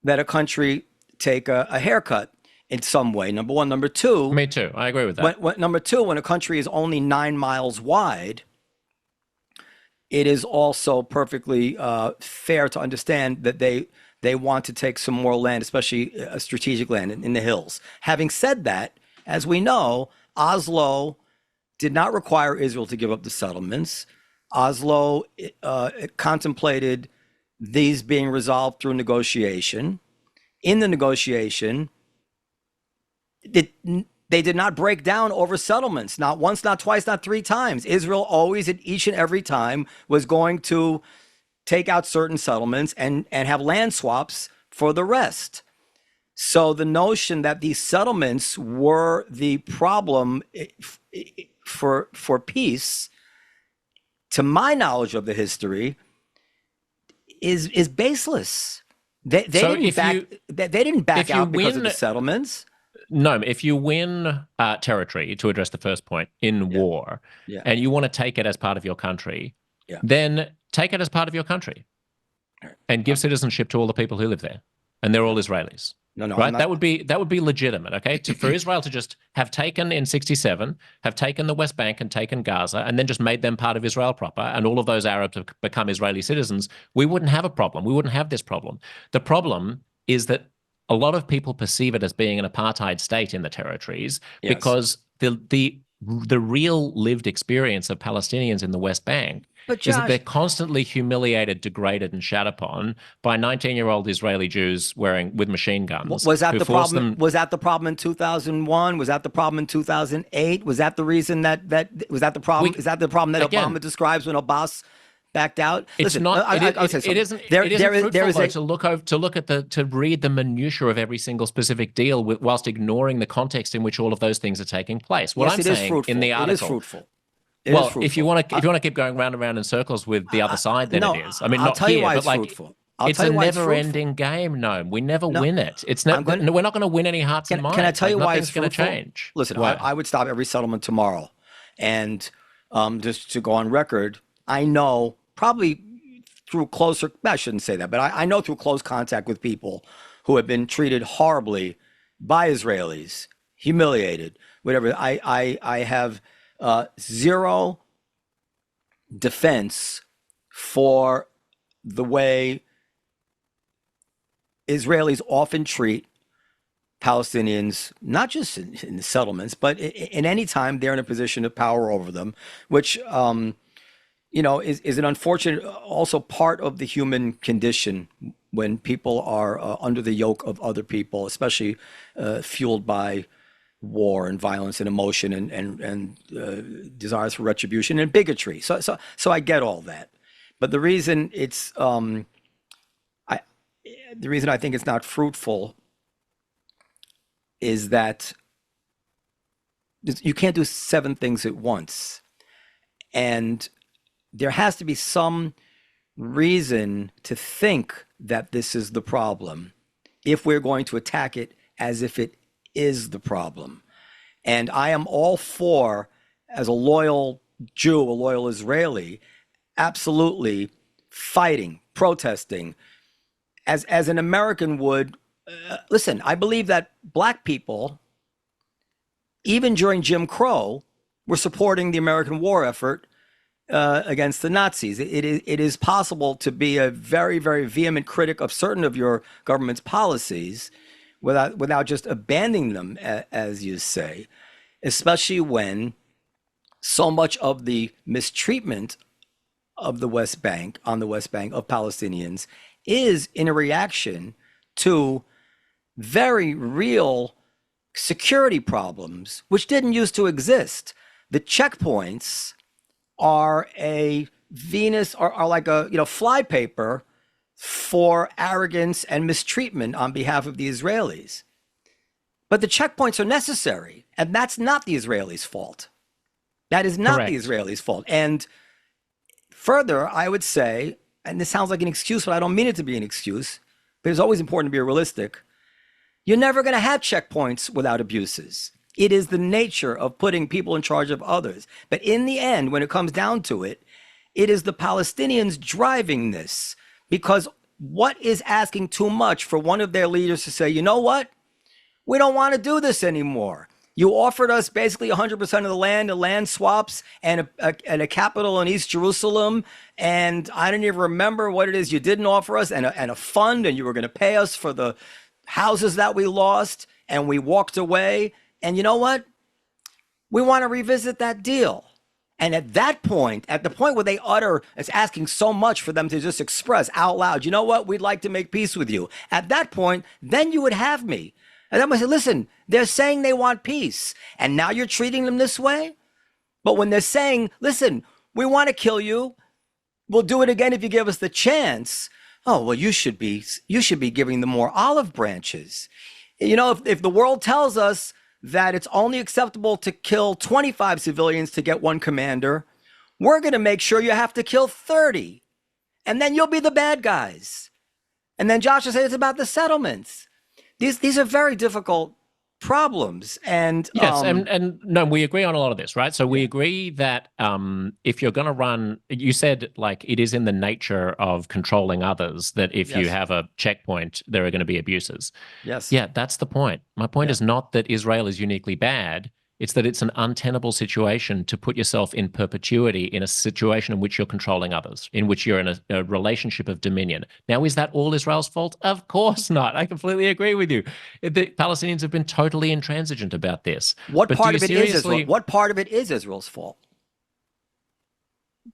S1: that a country take a haircut in some way, number one. Number two.
S2: Me too, I agree with that.
S1: Number two, when a country is only 9 miles wide, it is also perfectly fair to understand that they want to take some more land, especially strategic land in the hills. Having said that, as we know, Oslo did not require Israel to give up the settlements. Oslo contemplated these being resolved through negotiation. In the negotiation, they did not break down over settlements, not once, not twice, not three times. Israel always, at each and every time, was going to take out certain settlements and have land swaps for the rest. So the notion that these settlements were the problem for peace, to my knowledge of the history, is baseless. They didn't back out because of the settlements.
S2: No, if you win territory, to address the first point, in war, and you want to take it as part of your country, then take it as part of your country and give citizenship to all the people who live there, and they're all Israelis.
S1: No,
S2: right? That would be legitimate, okay? For Israel to just have taken in 1967, have taken the West Bank and taken Gaza, and then just made them part of Israel proper, and all of those Arabs have become Israeli citizens, we wouldn't have a problem. We wouldn't have this problem. The problem is that a lot of people perceive it as being an apartheid state in the territories because the real lived experience of Palestinians in the West Bank is that they're constantly humiliated, degraded, and shat upon by 19-year-old Israeli Jews with machine guns.
S1: Was that the problem? Was that the problem in 2001? Was that the problem in 2008? Was that the reason that was that the problem? Is that the problem that Obama describes when Abbas backed out?
S2: It's not. It isn't. To read the minutiae of every single specific deal whilst ignoring the context in which all of those things are taking place. What I'm saying in the article,
S1: it is fruitful.
S2: If you want to keep going round and round in circles with the other side, then it is. I mean,
S1: I'll tell you why it's
S2: like
S1: fruitful.
S2: It's a never-ending game, Noam. We never win it. We're not going to win any hearts and minds.
S1: Can I tell you why it's
S2: going to change?
S1: Listen, I would stop every settlement tomorrow, and just to go on record, I know probably through I shouldn't say that, but I know through close contact with people who have been treated horribly by Israelis, humiliated, whatever. I have zero defense for the way Israelis often treat Palestinians, not just in the settlements, but in any time they're in a position of power over them, which is an unfortunate, also part of the human condition when people are under the yoke of other people, especially fueled by war and violence and emotion and desires for retribution and bigotry. So I get all that, but the reason I think it's not fruitful is that you can't do 7 things at once, and there has to be some reason to think that this is the problem if we're going to attack it as if it is the problem. And I am all for, as a loyal Jew, a loyal Israeli, absolutely fighting, protesting, as an American would. Listen, I believe that black people, even during Jim Crow, were supporting the American war effort against the Nazis. It is possible to be a very, very vehement critic of certain of your government's policies without just abandoning them, as you say, especially when so much of the mistreatment of the West Bank, on the West Bank, of Palestinians is in a reaction to very real security problems, which didn't used to exist. The checkpoints are are like a flypaper for arrogance and mistreatment on behalf of the Israelis. But the checkpoints are necessary, and that's not the Israelis' fault. That is not the Israelis' fault. And further, I would say, and this sounds like an excuse, but I don't mean it to be an excuse, but it's always important to be realistic. You're never going to have checkpoints without abuses. It is the nature of putting people in charge of others. But in the end, when it comes down to it, it is the Palestinians driving this, because what is asking too much for one of their leaders to say, you know what? We don't want to do this anymore. You offered us basically 100% of the land swaps, and a capital in East Jerusalem. And I don't even remember what it is you didn't offer us, and a fund, and you were going to pay us for the houses that we lost, and we walked away. And you know what? We want to revisit that deal. And at that point, at the point where they utter, it's asking so much for them to just express out loud, you know what, we'd like to make peace with you. At that point, then you would have me. And I'm going to say, listen, they're saying they want peace. And now you're treating them this way? But when they're saying, listen, we want to kill you, we'll do it again if you give us the chance. Oh, well, you should be giving them more olive branches. You know, if the world tells us that it's only acceptable to kill 25 civilians to get one commander, we're going to make sure you have to kill 30. And then you'll be the bad guys. And then Josh will say it's about the settlements. These are very difficult problems. And
S2: yes, and no, we agree on a lot of this, right? So we agree that if you're going to run, you said like it is in the nature of controlling others that if you have a checkpoint, there are going to be abuses.
S1: Yes.
S2: Yeah, that's the point. My point is not that Israel is uniquely bad. It's that it's an untenable situation to put yourself in perpetuity in a situation in which you're controlling others, in which you're in a relationship of dominion. Now, is that all Israel's fault? Of course not. I completely agree with you. The Palestinians have been totally intransigent about this.
S1: What part of it is Israel's fault?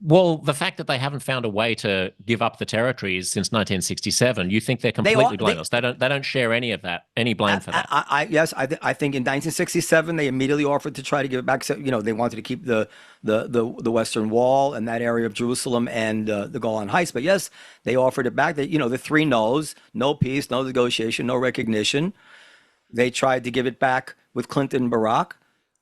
S2: Well, the fact that they haven't found a way to give up the territories since 1967, you think they're completely blameless. They don't share any of that, any blame for that.
S1: I think in 1967 they immediately offered to try to give it back. So, you know, they wanted to keep the Western Wall and that area of Jerusalem and the Golan Heights. But yes, they offered it back. The three no's: no peace, no negotiation, no recognition. They tried to give it back with Clinton and Barack.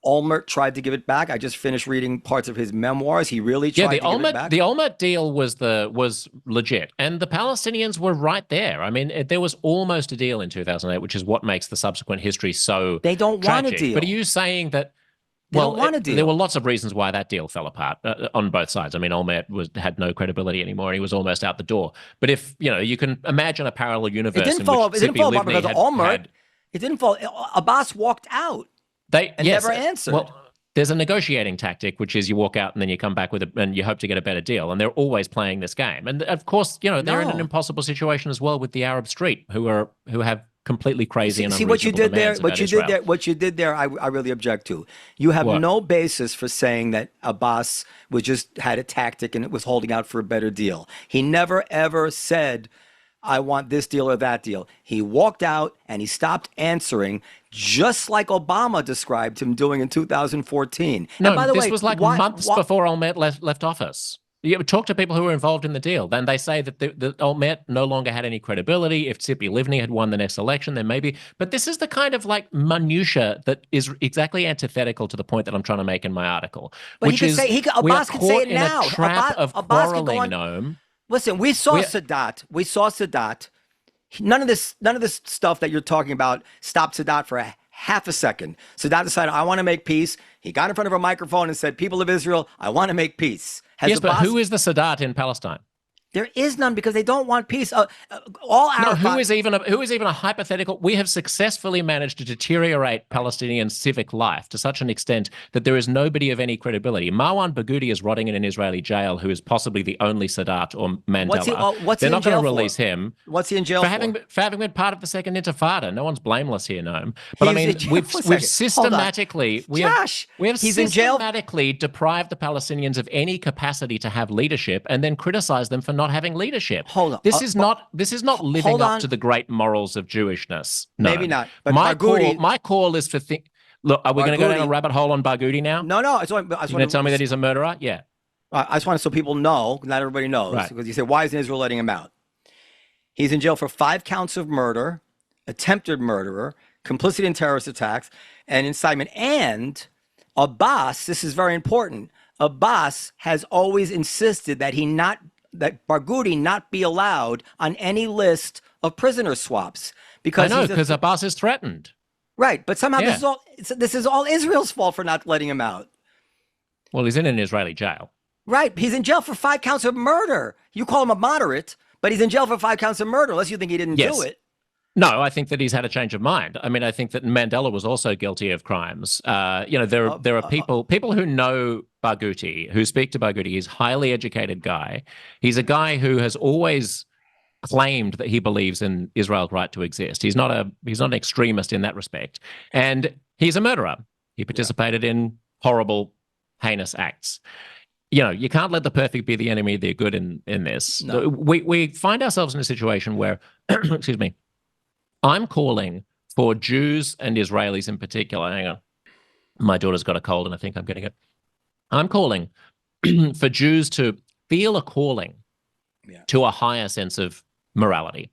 S1: Olmert tried to give it back. I just finished reading parts of his memoirs. He really tried to give it back.
S2: The Olmert deal was legit, and the Palestinians were right there. I mean, there was almost a deal in 2008, which is what makes the subsequent history so
S1: They don't
S2: tragic.
S1: want a deal.
S2: But are you saying that?
S1: They don't want a deal.
S2: There were lots of reasons why that deal fell apart on both sides. I mean, Olmert had no credibility anymore, and he was almost out the door. But if you can imagine a parallel universe.
S1: It didn't fall apart because of Olmert. It didn't fall. Abbas walked out. Never answered.
S2: Well, there's a negotiating tactic, which is you walk out and then you come back and you hope to get a better deal. And they're always playing this game. And of course, they're in an impossible situation as well with the Arab street, who have completely crazy and unreasonable demands about Israel.
S1: What you did there, I really object to. You have no basis for saying that Abbas had a tactic and it was holding out for a better deal. He never ever said, I want this deal or that deal. He walked out and he stopped answering, just like Obama described him doing in 2014.
S2: No,
S1: and by the
S2: this
S1: way,
S2: was like months before Olmert left office. You talk to people who were involved in the deal, then they say that the Olmert no longer had any credibility. If Tzipi Livni had won the next election, then maybe. But this is the kind of like minutia that is exactly antithetical to the point that I'm trying to make in my article,
S1: but
S2: which is
S1: Abbas could say it now.
S2: In a trap of quarreling, Noam.
S1: Listen, we saw Sadat. None of this stuff that you're talking about stopped Sadat for a half a second. Sadat decided, I want to make peace. He got in front of a microphone and said, people of Israel, I want to make peace.
S2: But who is the Sadat in Palestine?
S1: There is none because they don't want peace.
S2: Who is even a hypothetical? We have successfully managed to deteriorate Palestinian civic life to such an extent that there is nobody of any credibility. Marwan Barghouti is rotting in an Israeli jail, who is possibly the only Sadat or Mandela. They're not going to release him.
S1: What's he in jail for?
S2: For having been part of the Second Intifada. No one's blameless here, Noam. But we've systematically deprived the Palestinians of any capacity to have leadership, and then criticized them for not having leadership.
S1: Hold on.
S2: This is not living up to the great morals of Jewishness. No.
S1: Maybe not. But
S2: my call is for look, are we going to go down a rabbit hole on Barghouti now?
S1: No.
S2: You're going to tell me that he's a murderer? Yeah.
S1: I just want so people know, not everybody knows,
S2: right.
S1: Because you say, why isn't Israel letting him out? He's in jail for 5 counts of murder, attempted murderer, complicity in terrorist attacks, and incitement. And Abbas, this is very important, Abbas has always insisted that that Barghouti not be allowed on any list of prisoner swaps. Because
S2: Abbas is threatened.
S1: Right, but somehow this is all Israel's fault for not letting him out.
S2: Well, he's in an Israeli jail.
S1: Right, he's in jail for 5 counts of murder. You call him a moderate, but he's in jail for 5 counts of murder, unless you think he didn't do it.
S2: No, I think that he's had a change of mind. I mean, I think that Mandela was also guilty of crimes. There are people who know Barghouti, who speak to Barghouti. He's a highly educated guy. He's a guy who has always claimed that he believes in Israel's right to exist. He's not an extremist in that respect. And he's a murderer. He participated in horrible, heinous acts. you can't let the perfect be the enemy of the good in this.
S1: No.
S2: We find ourselves in a situation where, excuse me, I'm calling for Jews and Israelis in particular. Hang on. My daughter's got a cold and I think I'm getting it. I'm calling for Jews to feel a calling to a higher sense of morality,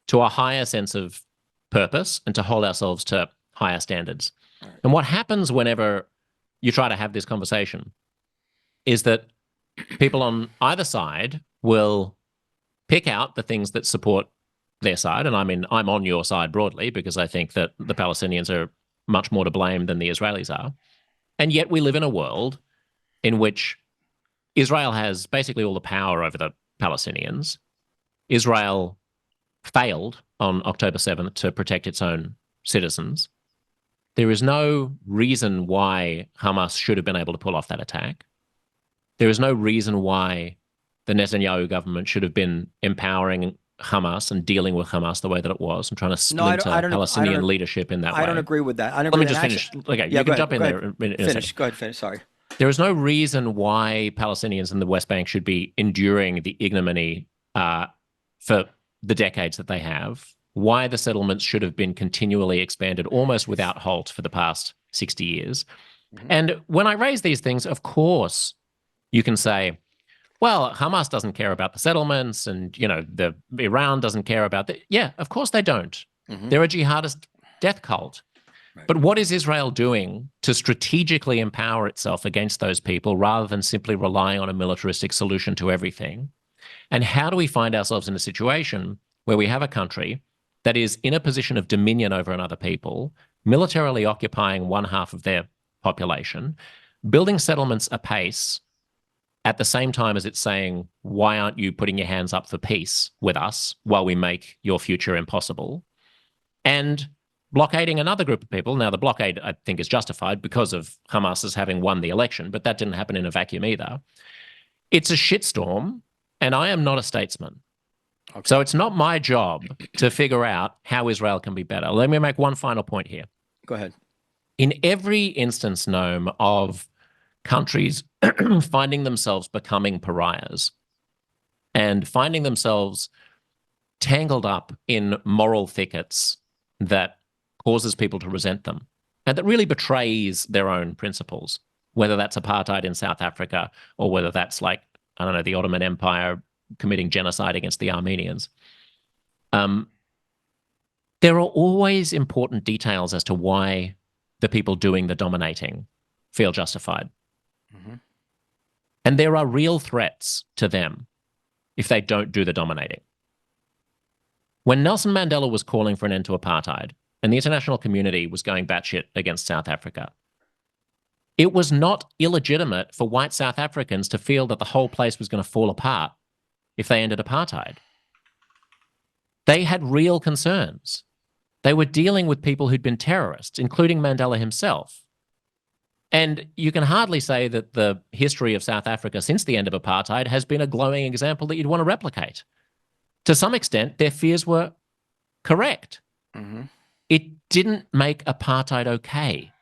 S2: to a higher sense of purpose, and to hold ourselves to higher standards. Right. And what happens whenever you try to have this conversation is that people on either side will pick out the things that support their side. And I mean, I'm on your side broadly because I think that the Palestinians are much more to blame than the Israelis are. And yet we live in a world in which Israel has basically all the power over the Palestinians. Israel failed on October 7th to protect its own citizens. There is no reason why Hamas should have been able to pull off that attack. There is no reason why the Netanyahu government should have been empowering Hamas and dealing with Hamas the way that it was and trying to splinter Palestinian leadership in that way.
S1: I don't agree with that.
S2: Let me just finish. Okay, you can jump in there.
S1: Finish. Go ahead, finish. Sorry.
S2: There is no reason why Palestinians in the West Bank should be enduring the ignominy for the decades that they have, why the settlements should have been continually expanded almost without halt for the past 60 years. Mm-hmm. And when I raise these things, of course, you can say, well, Hamas doesn't care about the settlements and, the Iran doesn't care about that. Yeah, of course they don't. Mm-hmm. They're a jihadist death cult. Right. But what is Israel doing to strategically empower itself against those people rather than simply relying on a militaristic solution to everything? And how do we find ourselves in a situation where we have a country that is in a position of dominion over another people, militarily occupying one half of their population, building settlements apace, at the same time as it's saying, why aren't you putting your hands up for peace with us while we make your future impossible? And blockading another group of people. Now, the blockade, I think, is justified because of Hamas as having won the election, but that didn't happen in a vacuum either. It's a shitstorm, and I am not a statesman. Okay. So it's not my job to figure out how Israel can be better. Let me make one final point here.
S1: Go ahead.
S2: In every instance, Noam, of countries finding themselves becoming pariahs and finding themselves tangled up in moral thickets that causes people to resent them and that really betrays their own principles, whether that's apartheid in South Africa or whether that's like, I don't know, the Ottoman Empire committing genocide against the Armenians. There are always important details as to why the people doing the dominating feel justified. Mm-hmm. And there are real threats to them if they don't do the dominating. When Nelson Mandela was calling for an end to apartheid and the international community was going batshit against South Africa, it was not illegitimate for white South Africans to feel that the whole place was going to fall apart if they ended apartheid. They had real concerns. They were dealing with people who'd been terrorists, including Mandela himself. And you can hardly say that the history of South Africa since the end of apartheid has been a glowing example that you'd want to replicate. To some extent, their fears were correct. Mm-hmm. It didn't make apartheid okay.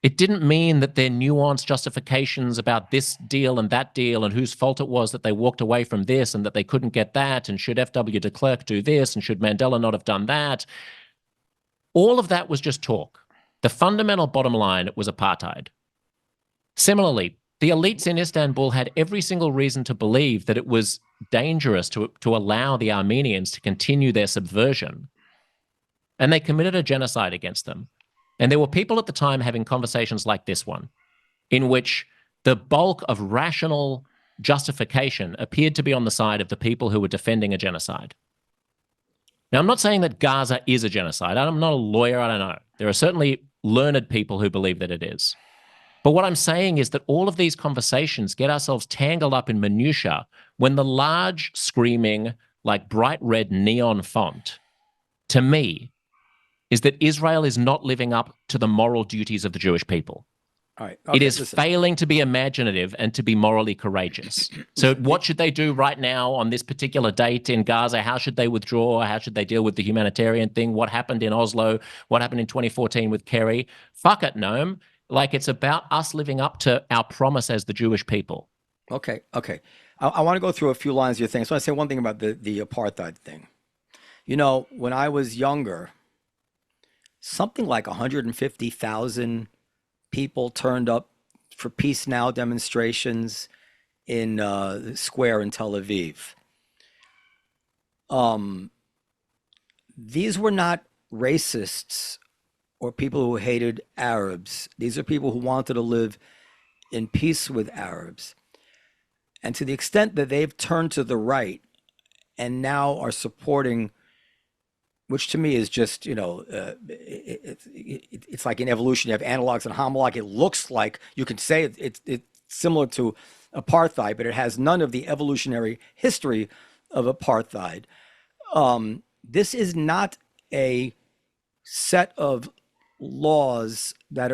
S2: It didn't mean that their nuanced justifications about this deal and that deal and whose fault it was that they walked away from this and that they couldn't get that and should F.W. de Klerk do this and should Mandela not have done that. All of that was just talk. The fundamental bottom line was apartheid. Similarly, the elites in Istanbul had every single reason to believe that it was dangerous to allow the Armenians to continue their subversion. And they committed a genocide against them. And there were people at the time having conversations like this one, in which the bulk of rational justification appeared to be on the side of the people who were defending a genocide. Now, I'm not saying that Gaza is a genocide. I'm not a lawyer. I don't know. There are certainly learned people who believe that it is. But what I'm saying is that all of these conversations get ourselves tangled up in minutiae when the large, screaming, like bright red neon font, to me, is that Israel is not living up to the moral duties of the Jewish people.
S1: All right. Okay,
S2: it is failing to be imaginative and to be morally courageous. So what should they do right now on this particular date in Gaza? How should they withdraw? How should they deal with the humanitarian thing? What happened in Oslo? What happened in 2014 with Kerry? Fuck it, Noam. like it's about us living up to our promise as the Jewish people.
S1: Okay. I want to go through a few lines of your thing. So I want to say one thing about the apartheid thing. When I was younger, something like 150,000 people turned up for Peace Now demonstrations in the square in Tel Aviv. These were not racists or people who hated Arabs. These are people who wanted to live in peace with Arabs. And to the extent that they've turned to the right and now are supporting, which to me is just, it's like in evolution, you have analogs and homologs. It looks like you could say it's similar to apartheid, but it has none of the evolutionary history of apartheid. This is not a set of laws that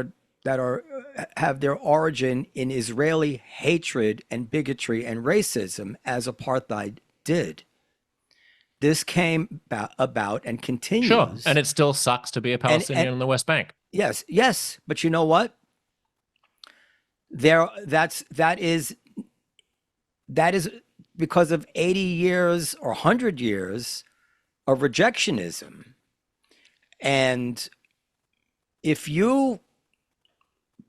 S1: have their origin in Israeli hatred and bigotry and racism, as apartheid did. This came about and continues.
S2: Sure, and it still sucks to be a Palestinian in the West Bank.
S1: Yes, but you know what? That is because of 80 years or 100 years of rejectionism. And if you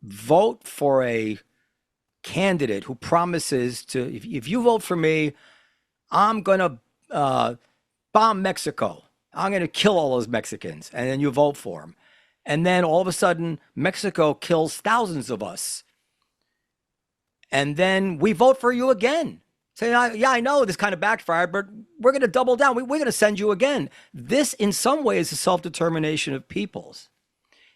S1: vote for a candidate who promises to, if you vote for me, I'm going to bomb Mexico. I'm going to kill all those Mexicans. And then you vote for him. And then all of a sudden, Mexico kills thousands of us. And then we vote for you again. Say, yeah, I know this kind of backfired, but we're going to double down. We're going to send you again. This, in some ways, is self-determination of peoples.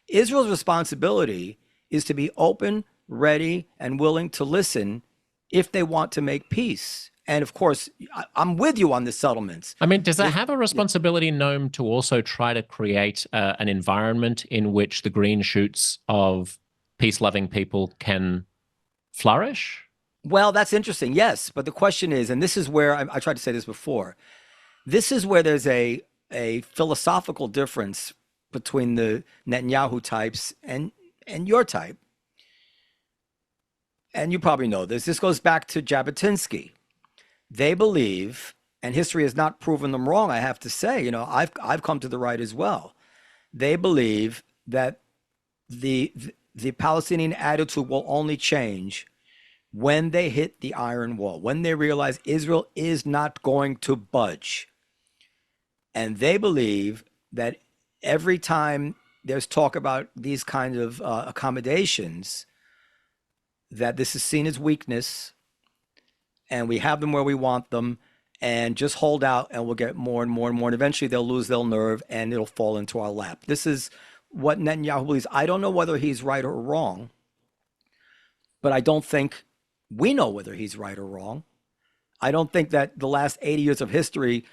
S1: Israel's responsibility is to be open, ready, and willing to listen if they want to make peace. And of course, I'm with you on the settlements.
S2: I mean, does it have a responsibility, Noam, to also try to create an environment in which the green shoots of peace-loving people can flourish?
S1: Well, that's interesting. Yes. But the question is, and this is where I tried to say this before, this is where there's a philosophical difference between the Netanyahu types and your type. And you probably know this. This goes back to Jabotinsky. They believe, and history has not proven them wrong, I have to say, I've come to the right as well. They believe that the Palestinian attitude will only change when they hit the iron wall, when they realize Israel is not going to budge. And they believe that every time there's talk about these kinds of accommodations, that this is seen as weakness, and we have them where we want them, and just hold out and we'll get more and more and more. And eventually they'll lose their nerve and it'll fall into our lap. This is what Netanyahu believes. I don't know whether he's right or wrong, but I don't think we know whether he's right or wrong. I don't think that the last 80 years of history,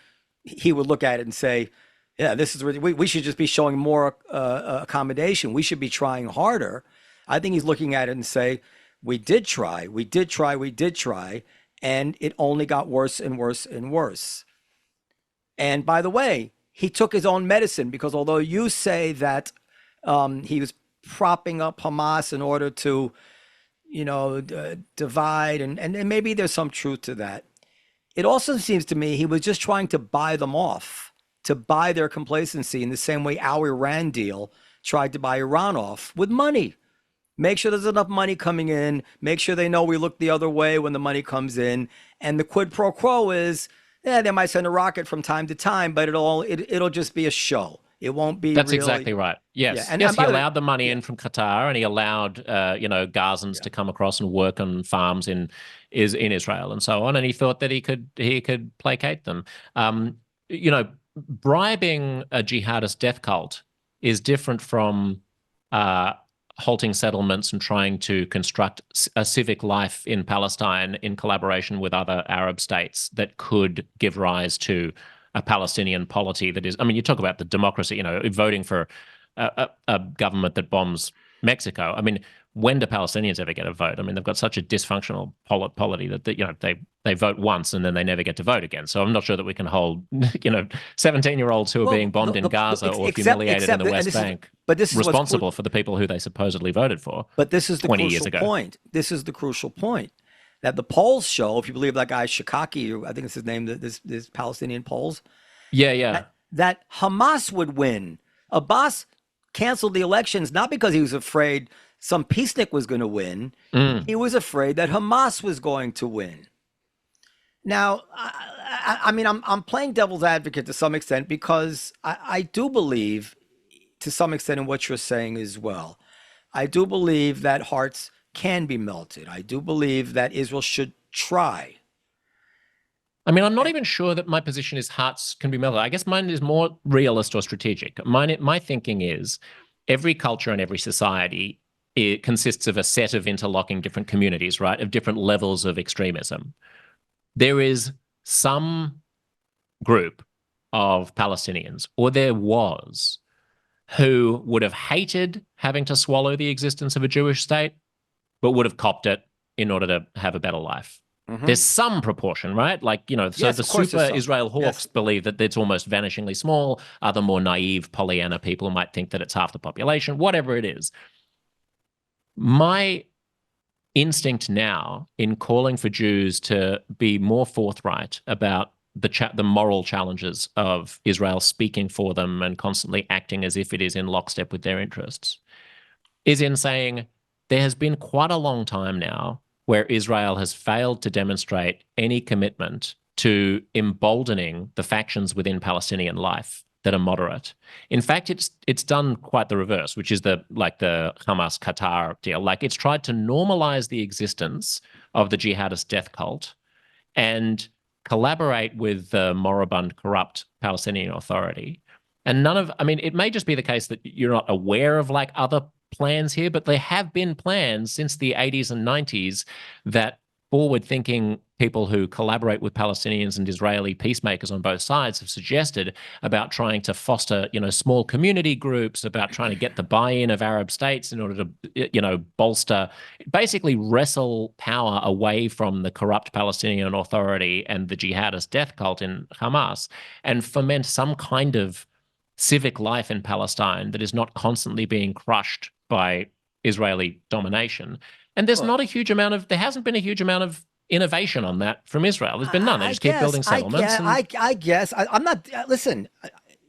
S1: he would look at it and say, yeah, this is we should just be showing more accommodation. We should be trying harder. I think he's looking at it and say, we did try, and it only got worse and worse and worse. And by the way, he took his own medicine, because although you say that he was propping up Hamas in order to, divide, and maybe there's some truth to that, it also seems to me he was just trying to buy them off, to buy their complacency in the same way our Iran deal tried to buy Iran off with money. Make sure there's enough money coming in. Make sure they know we look the other way when the money comes in. And the quid pro quo is, they might send a rocket from time to time, but it'll just be a show. It won't be.
S2: That's
S1: really...
S2: exactly right. Yes,
S1: yeah. And
S2: he allowed the money in from Qatar, and he allowed Gazans to come across and work on farms in Israel and so on. And he thought that he could placate them. Bribing a jihadist death cult is different from halting settlements and trying to construct a civic life in Palestine in collaboration with other Arab states that could give rise to a Palestinian polity that is, you talk about the democracy, voting for a government that bombs Mexico. When do Palestinians ever get a vote? They've got such a dysfunctional polity that they They vote once and then they never get to vote again. So I'm not sure that we can hold, 17-year-olds who are being bombed in Gaza or humiliated in the West Bank responsible for the people who they supposedly voted for.
S1: But this is the
S2: 20 years
S1: crucial
S2: ago.
S1: point. This is the crucial point that the polls show, if you believe that guy Shikaki, I think it's his name, this Palestinian polls.
S2: Yeah.
S1: That Hamas would win. Abbas canceled the elections not because he was afraid some peacenik was going to win. He was afraid that Hamas was going to win. Now, I mean, I'm playing devil's advocate to some extent because I do believe, to some extent, in what you're saying as well. I do believe that hearts can be melted. I do believe that Israel should try.
S2: I mean, I'm not even sure that my position is hearts can be melted. I guess mine is more realist or strategic. My thinking is every culture and every society, it consists of a set of interlocking different communities, right, of different levels of extremism. There is some group of Palestinians, or there was, who would have hated having to swallow the existence of a Jewish state, but would have copped it in order to have a better life. There's some proportion, right? Like, so
S1: Yes,
S2: the
S1: of course
S2: super Israel hawks believe that it's almost vanishingly small. Other more naive Pollyanna people might think that it's half the population, whatever it is. My instinct now in calling for Jews to be more forthright about the moral challenges of Israel, speaking for them and constantly acting as if it is in lockstep with their interests, is in saying there has been quite a long time now where Israel has failed to demonstrate any commitment to emboldening the factions within Palestinian life that are moderate. In fact, it's done quite the reverse, which is the Hamas-Qatar deal. Like, it's tried to normalize the existence of the jihadist death cult and collaborate with the moribund, corrupt Palestinian Authority. And it may just be the case that you're not aware of like other plans here, but there have been plans since the 80s and 90s that forward-thinking people who collaborate with Palestinians and Israeli peacemakers on both sides have suggested about trying to foster, small community groups, about trying to get the buy-in of Arab states in order to, bolster, basically wrestle power away from the corrupt Palestinian Authority and the jihadist death cult in Hamas and foment some kind of civic life in Palestine that is not constantly being crushed by Israeli domination. And there hasn't been a huge amount of innovation on that from Israel. There's been none. They just keep building settlements.
S1: I guess I'm not. Listen,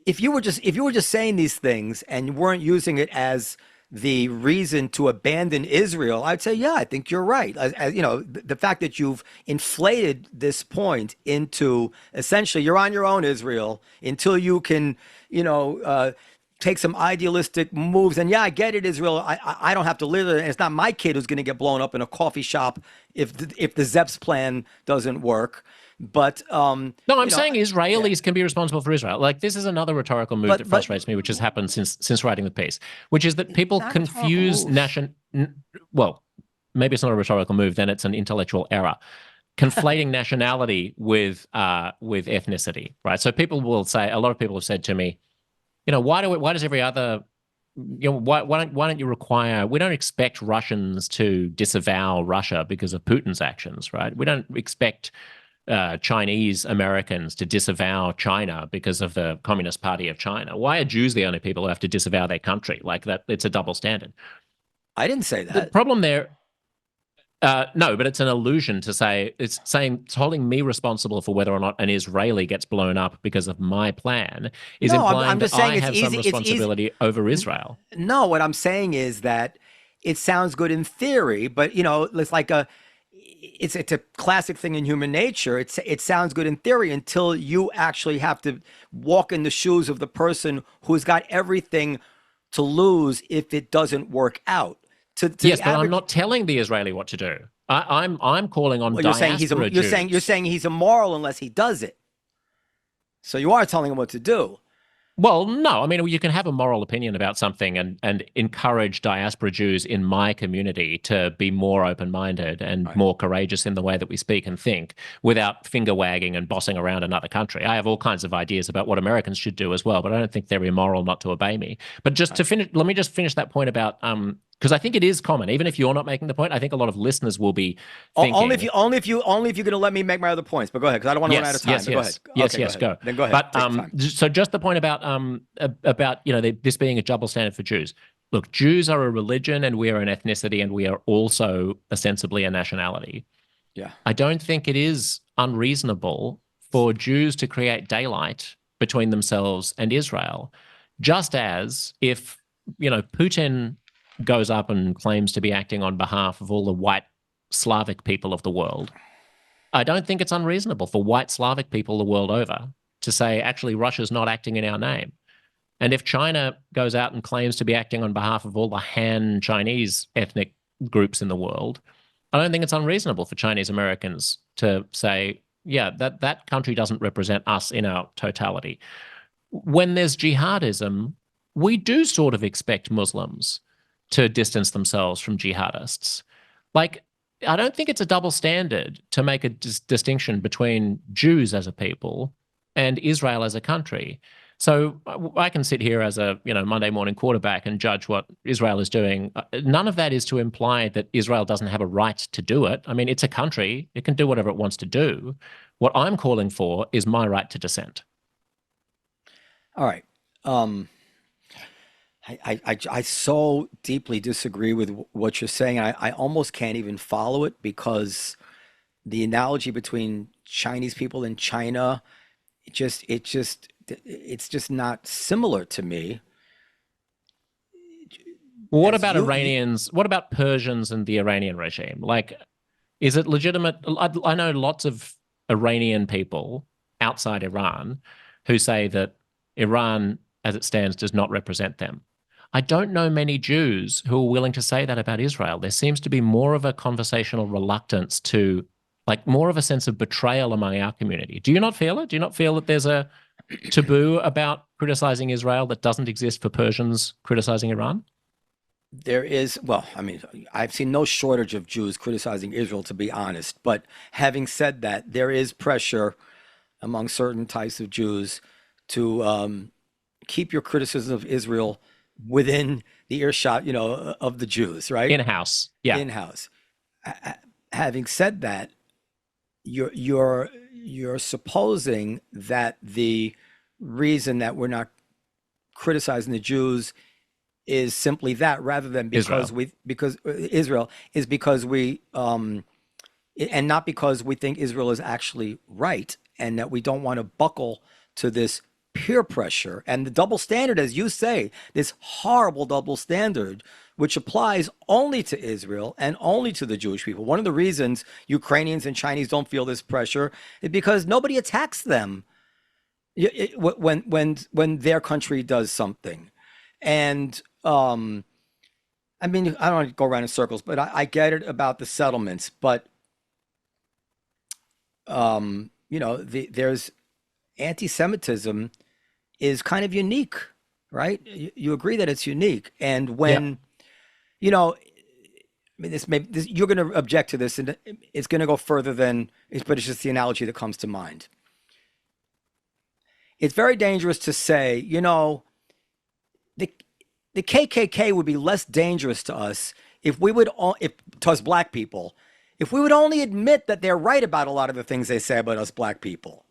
S1: if you were just saying these things and weren't using it as the reason to abandon Israel, I'd say, yeah, I think you're right. The fact that you've inflated this point into essentially you're on your own, Israel, until you can, take some idealistic moves. And yeah, I get it, Israel. I don't have to live it. And it's not my kid who's going to get blown up in a coffee shop if the Szeps plan doesn't work. But no,
S2: I'm saying Israelis can be responsible for Israel. Like, this is another rhetorical move that frustrates me, which has happened since writing the piece, which is that people confuse well, maybe it's not a rhetorical move, then it's an intellectual error. Conflating nationality with ethnicity, right? So people will say, a lot of people have said to me, why does every other, why don't you require, we don't expect Russians to disavow Russia because of Putin's actions, right? We don't expect Chinese Americans to disavow China because of the Communist Party of China. Why are Jews the only people who have to disavow their country? Like that, it's a double standard.
S1: I didn't say that.
S2: The problem there, no, but it's an illusion to say, it's holding me responsible for whether or not an Israeli gets blown up because of my plan is implying that I have some responsibility over Israel.
S1: No, what I'm saying is that it sounds good in theory, but it's like it's a classic thing in human nature. It sounds good in theory until you actually have to walk in the shoes of the person who's got everything to lose if it doesn't work out.
S2: Yes, but I'm not telling the Israeli what to do. I'm calling on diaspora Jews.
S1: You're saying he's immoral unless he does it. So you are telling him what to do.
S2: Well, no. I mean, you can have a moral opinion about something and encourage diaspora Jews in my community to be more open-minded and more courageous in the way that we speak and think without finger-wagging and bossing around another country. I have all kinds of ideas about what Americans should do as well, but I don't think they're immoral not to obey me. But just to finish, let me just finish that point about because I think it is common. Even if you're not making the point, I think a lot of listeners will be thinking.
S1: Only if you're going to let me make my other points. But go ahead, because I don't want to run out of time.
S2: Yes,
S1: but go ahead.
S2: Yes,
S1: okay,
S2: yes,
S1: go ahead.
S2: go.
S1: Then go ahead.
S2: But
S1: Take your time.
S2: so just the point about this being a double standard for Jews. Look, Jews are a religion, and we are an ethnicity, and we are also ostensibly a nationality.
S1: Yeah.
S2: I don't think it is unreasonable for Jews to create daylight between themselves and Israel, just as if, Putin goes up and claims to be acting on behalf of all the white Slavic people of the world. I don't think it's unreasonable for white Slavic people the world over to say, actually, Russia's not acting in our name. And if China goes out and claims to be acting on behalf of all the Han Chinese ethnic groups in the world, I don't think it's unreasonable for Chinese Americans to say, yeah, that country doesn't represent us in our totality. When there's jihadism, we do sort of expect Muslims to distance themselves from jihadists. Like, I don't think it's a double standard to make a distinction between Jews as a people and Israel as a country. So I can sit here as a Monday morning quarterback and judge what Israel is doing. None of that is to imply that Israel doesn't have a right to do it. I mean, it's a country. It can do whatever it wants to do. What I'm calling for is my right to dissent.
S1: All right. I so deeply disagree with what you're saying. I almost can't even follow it, because the analogy between Chinese people and China, it's just not similar to me.
S2: Well, what
S1: As
S2: about
S1: you-
S2: Iranians? What about Persians and the Iranian regime? Like, is it legitimate? I know lots of Iranian people outside Iran who say that Iran, as it stands, does not represent them. I don't know many Jews who are willing to say that about Israel. There seems to be more of a conversational reluctance to, like, more of a sense of betrayal among our community. Do you not feel it? Do you not feel that there's a taboo about criticizing Israel that doesn't exist for Persians criticizing Iran?
S1: There is, well, I mean, I've seen no shortage of Jews criticizing Israel, to be honest. But having said that, there is pressure among certain types of Jews to keep your criticism of Israel within the earshot, of the Jews, right?
S2: In-house, yeah.
S1: In-house. Having said that, you're supposing that the reason that we're not criticizing the Jews is simply that, rather than because Israel is because we and not because we think Israel is actually right, and that we don't want to buckle to this peer pressure and the double standard, as you say, this horrible double standard, which applies only to Israel and only to the Jewish people. One of the reasons Ukrainians and Chinese don't feel this pressure is because nobody attacks them when their country does something. And I mean, I don't want to go around in circles, but I get it about the settlements. But there's anti-Semitism is kind of unique, right? You agree that it's unique, and when I mean, you're going to object to this, and it's going to go further than, but it's just the analogy that comes to mind. It's very dangerous to say, the KKK would be less dangerous to us if to us black people, if we would only admit that they're right about a lot of the things they say about us black people.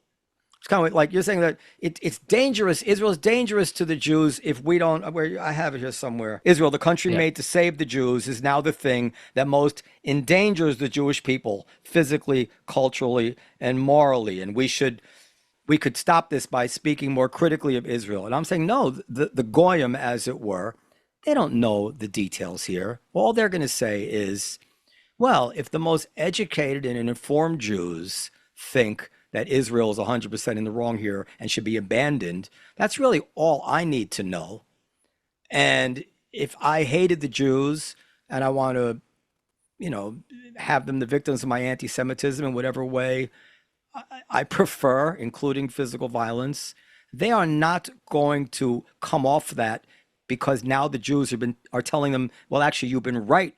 S1: It's kind of like you're saying that it's dangerous. Israel's dangerous to the Jews if we don't. Where I have it here somewhere. Israel, the country made to save the Jews, is now the thing that most endangers the Jewish people physically, culturally, and morally. And we could stop this by speaking more critically of Israel. And I'm saying, no, the Goyim, as it were, they don't know the details here. All they're going to say is, well, if the most educated and informed Jews think that Israel is 100% in the wrong here and should be abandoned, that's really all I need to know. And if I hated the Jews and I want to, have them the victims of my anti-Semitism in whatever way I prefer, including physical violence, they are not going to come off that because now the Jews are telling them, well, actually, you've been right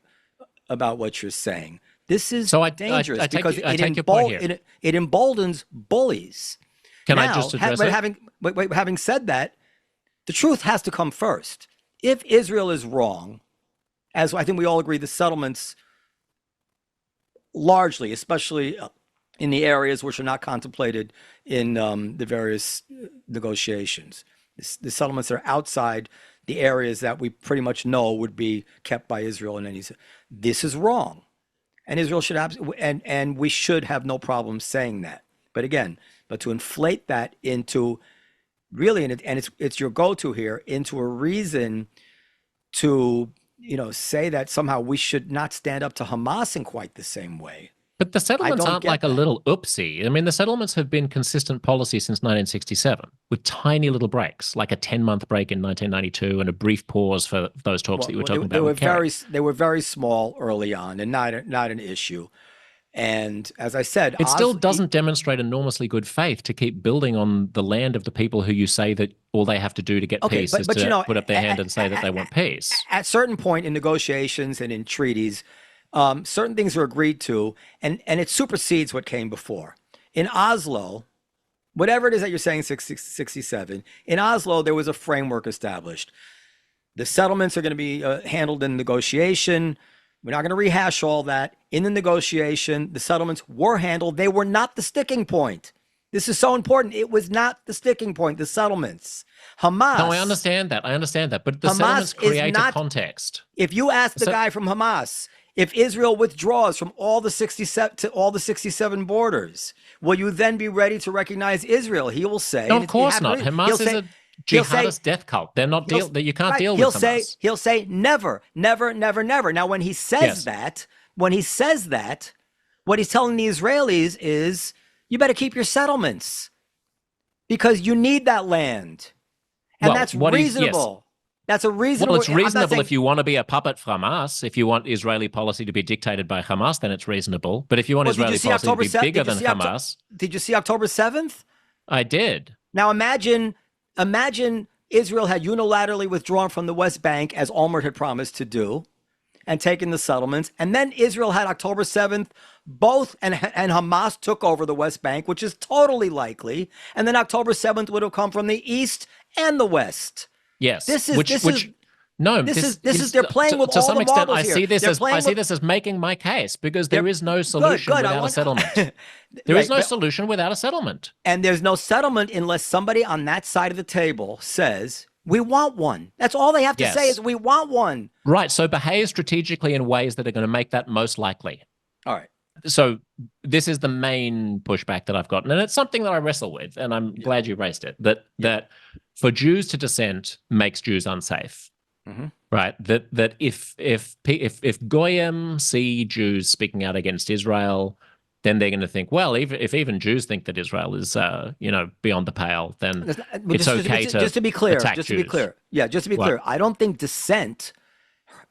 S1: about what you're saying. This is dangerous because it emboldens bullies.
S2: Can I just address it?
S1: Having said that, the truth has to come first. If Israel is wrong, as I think we all agree, the settlements largely, especially in the areas which are not contemplated in the various negotiations. The settlements are outside the areas that we pretty much know would be kept by Israel in any. This is wrong, and Israel should have, and we should have no problem saying that. But again, to inflate that into really, and it's your go-to here, into a reason to say that somehow we should not stand up to Hamas in quite the same way.
S2: But the settlements aren't like
S1: that.
S2: a little oopsie. I mean, the settlements have been consistent policy since 1967, with tiny little breaks, like a 10-month break in 1992 and a brief pause for those talks that you were talking about.
S1: They were very small early on and not an issue. And as I said,
S2: it still doesn't demonstrate enormously good faith to keep building on the land of the people who you say that all they have to do to get peace is to put up their hand and say that they want peace.
S1: At a certain point in negotiations and in treaties, certain things are agreed to, and it supersedes what came before. In Oslo, whatever it is that you're saying, 67, in Oslo, there was a framework established. The settlements are going to be handled in negotiation. We're not going to rehash all that. In the negotiation, the settlements were handled. They were not the sticking point. This is so important. It was not the sticking point, the settlements. Hamas.
S2: No, I understand that. But the settlements create a context.
S1: If you ask the guy from Hamas, if Israel withdraws from all the 67 borders, will you then be ready to recognize Israel? He will say,
S2: no, of course not. Hamas is a jihadist death cult. They're not you can't deal with Hamas.
S1: He'll say never, never, never, never. Now, when he says that, what he's telling the Israelis is, you better keep your settlements because you need that land, and that's reasonable. That's a reasonable.
S2: Well, it's reasonable if you want to be a puppet from us. If you want Israeli policy to be dictated by Hamas, then it's reasonable. But if you want Israeli policy to be bigger than Hamas,
S1: did you see October 7th?
S2: I did.
S1: Now imagine Israel had unilaterally withdrawn from the West Bank, as Olmert had promised to do, and taken the settlements. And then Israel had October 7th, and Hamas took over the West Bank, which is totally likely. And then October 7th would have come from the East and the West.
S2: Yes.
S1: This is they're playing with
S2: to
S1: all
S2: some
S1: the
S2: extent.
S1: marbles
S2: I see this as making my case because there is no solution without a settlement. There is no solution without a settlement.
S1: And there's no settlement unless somebody on that side of the table says, we want one. That's all they have to say is we want one.
S2: Right. So behave strategically in ways that are going to make that most likely.
S1: All right.
S2: So this is the main pushback that I've gotten, and it's something that I wrestle with, and I'm glad you raised it, that for Jews to dissent makes Jews unsafe. Mm-hmm. Right? That if Goyim see Jews speaking out against Israel, then they're going to think, well, if even Jews think that Israel is beyond the pale, then it's okay to
S1: just to be clear.
S2: Attack
S1: just
S2: Jews.
S1: to be clear. Yeah, just to be clear. I don't think dissent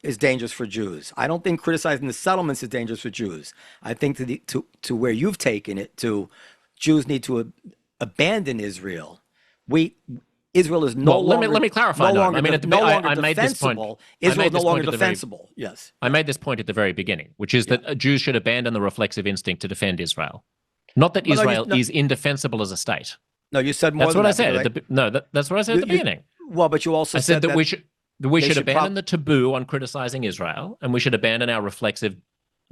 S1: is dangerous for Jews. I don't think criticizing the settlements is dangerous for Jews. I think to where you've taken it to, Jews need to abandon Israel. Israel is no longer.
S2: Let me clarify. I made this point.
S1: Israel is no longer defensible. Yes,
S2: I made this point at the very beginning, which is that Jews should abandon the reflexive instinct to defend Israel, not that Israel is indefensible as a state.
S1: No, you said more.
S2: That's
S1: than
S2: what
S1: that,
S2: I said.
S1: right?
S2: That's what I said at the beginning.
S1: Well, but you also
S2: said that we should abandon the taboo on criticizing Israel, and we should abandon our reflexive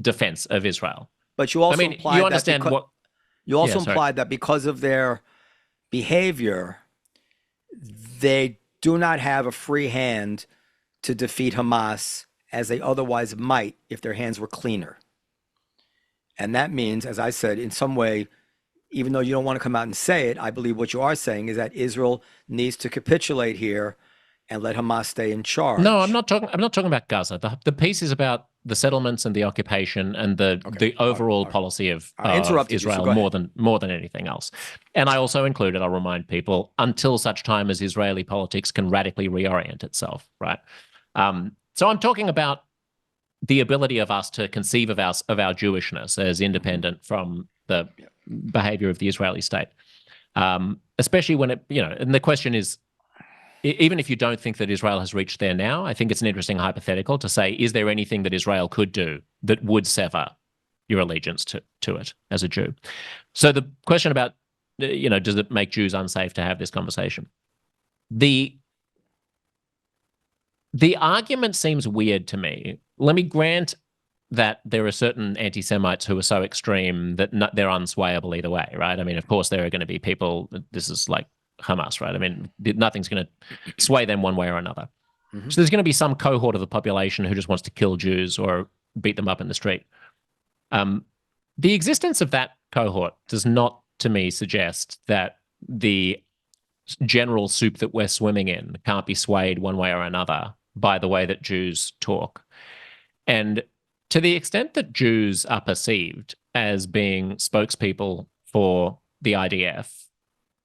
S2: defense of Israel.
S1: But you also implied
S2: you understand
S1: that implied that because of their behavior, they do not have a free hand to defeat Hamas as they otherwise might if their hands were cleaner. And that means, as I said, in some way, even though you don't want to come out and say it, I believe what you are saying is that Israel needs to capitulate here and let Hamas stay in charge.
S2: No, I'm not talking about Gaza. The piece is about the settlements and the occupation and the overall policy of Israel more than anything else. And I also included, I'll remind people, until such time as Israeli politics can radically reorient itself, right? So I'm talking about the ability of us to conceive of our Jewishness as independent from the behavior of the Israeli state, especially when and the question is, even if you don't think that Israel has reached there now, I think it's an interesting hypothetical to say, is there anything that Israel could do that would sever your allegiance to it as a Jew? So the question about, does it make Jews unsafe to have this conversation? The argument seems weird to me let me grant that there are certain anti-Semites who are so extreme that they're unswayable either way, right? I mean, of course, there are going to be people, this is like Hamas, right? I mean, nothing's going to sway them one way or another.
S1: Mm-hmm.
S2: So there's going to be some cohort of the population who just wants to kill Jews or beat them up in the street. The existence of that cohort does not, to me, suggest that the general soup that we're swimming in can't be swayed one way or another by the way that Jews talk. And to the extent that Jews are perceived as being spokespeople for the IDF,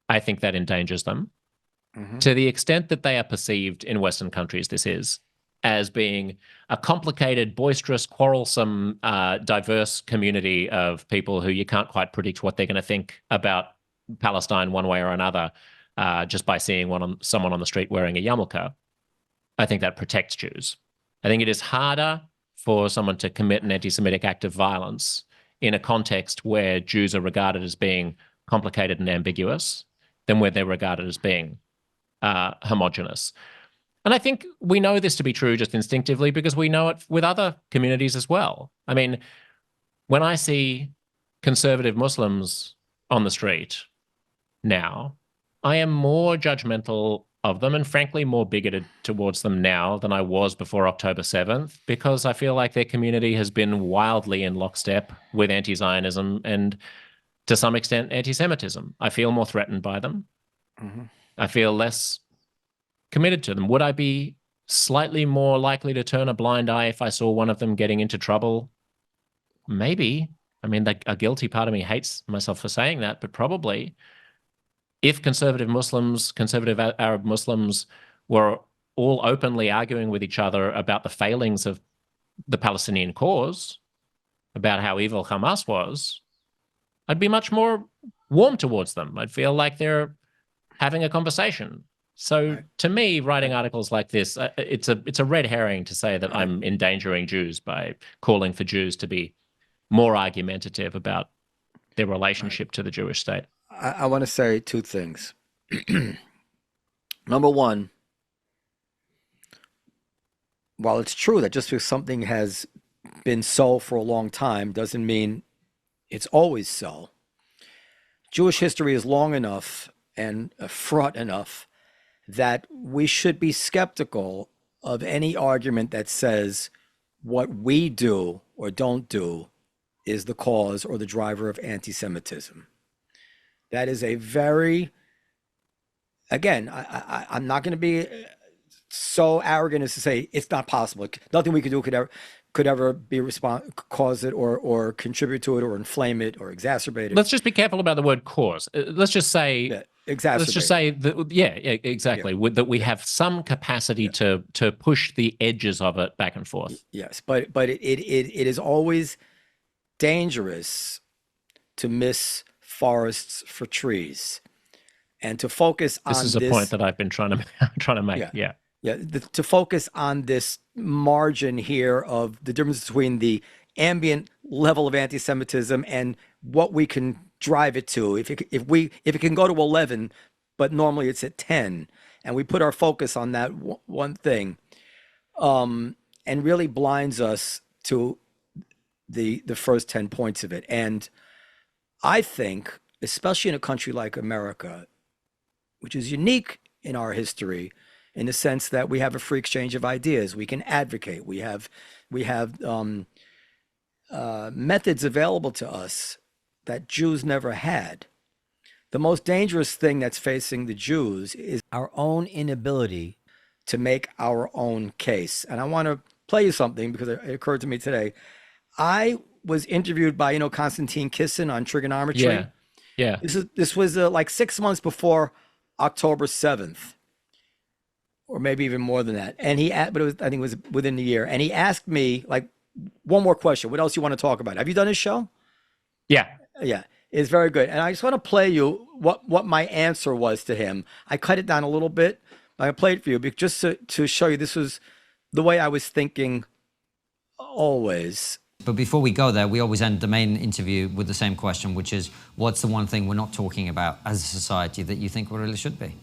S2: I think that endangers them.
S1: Mm-hmm.
S2: To the extent that they are perceived in Western countries, this is, as being a complicated, boisterous, quarrelsome, diverse community of people who you can't quite predict what they're going to think about Palestine one way or another just by seeing someone on the street wearing a yarmulke, I think that protects Jews. I think it is harder for someone to commit an anti-Semitic act of violence in a context where Jews are regarded as being complicated and ambiguous than where they're regarded as being homogenous. And I think we know this to be true just instinctively because we know it with other communities as well. I mean, when I see conservative Muslims on the street now, I am more judgmental of them and frankly more bigoted towards them now than I was before October 7th because I feel like their community has been wildly in lockstep with anti-Zionism and to some extent anti-Semitism. I feel more threatened by them.
S1: Mm-hmm.
S2: I feel less committed to them. Would I be slightly more likely to turn a blind eye if I saw one of them getting into trouble? Maybe. I mean, a guilty part of me hates myself for saying that, but probably. If conservative Muslims, conservative Arab Muslims were all openly arguing with each other about the failings of the Palestinian cause, about how evil Hamas was, I'd be much more warm towards them. I'd feel like they're having a conversation. So to me, writing articles like this, it's a red herring to say that I'm endangering Jews by calling for Jews to be more argumentative about their relationship to the Jewish state.
S1: I want to say two things. Number one, while it's true that just because something has been so for a long time doesn't mean it's always so. Jewish history is long enough and fraught enough that we should be skeptical of any argument that says what we do or don't do is the cause or the driver of anti-Semitism. That is a very, again, I'm not going to be so arrogant as to say it's not possible. Nothing we could do could ever be cause it or contribute to it or inflame it or exacerbate it.
S2: Let's just be careful about the word cause. Let's just say
S1: exacerbate.
S2: Let's just say that exactly. Yeah. That we have some capacity to push the edges of it back and forth.
S1: Yes, but it is always dangerous to miss forests for trees, and to focus on
S2: this is a point that I've been trying to make.
S1: To focus on this margin here of the difference between the ambient level of anti-Semitism and what we can drive it to. If it can go to 11, but normally it's at 10, and we put our focus on that one thing, and really blinds us to the first 10 points of it. And I think, especially in a country like America, which is unique in our history, in the sense that we have a free exchange of ideas, we can advocate, we have methods available to us that Jews never had. The most dangerous thing that's facing the Jews is our own inability to make our own case. And I want to play you something because it occurred to me today. I was interviewed by, Konstantin Kisin on trigonometry.
S2: Yeah.
S1: This was like 6 months before October 7th, or maybe even more than that. And I think it was within the year. And he asked me, like, one more question. What else you want to talk about? Have you done his show?
S2: Yeah.
S1: Yeah. It's very good. And I just want to play you what my answer was to him. I cut it down a little bit. I played it for you just to show you this was the way I was thinking always.
S4: But before we go there, we always end the main interview with the same question, which is, what's the one thing we're not talking about as a society that you think we really should be?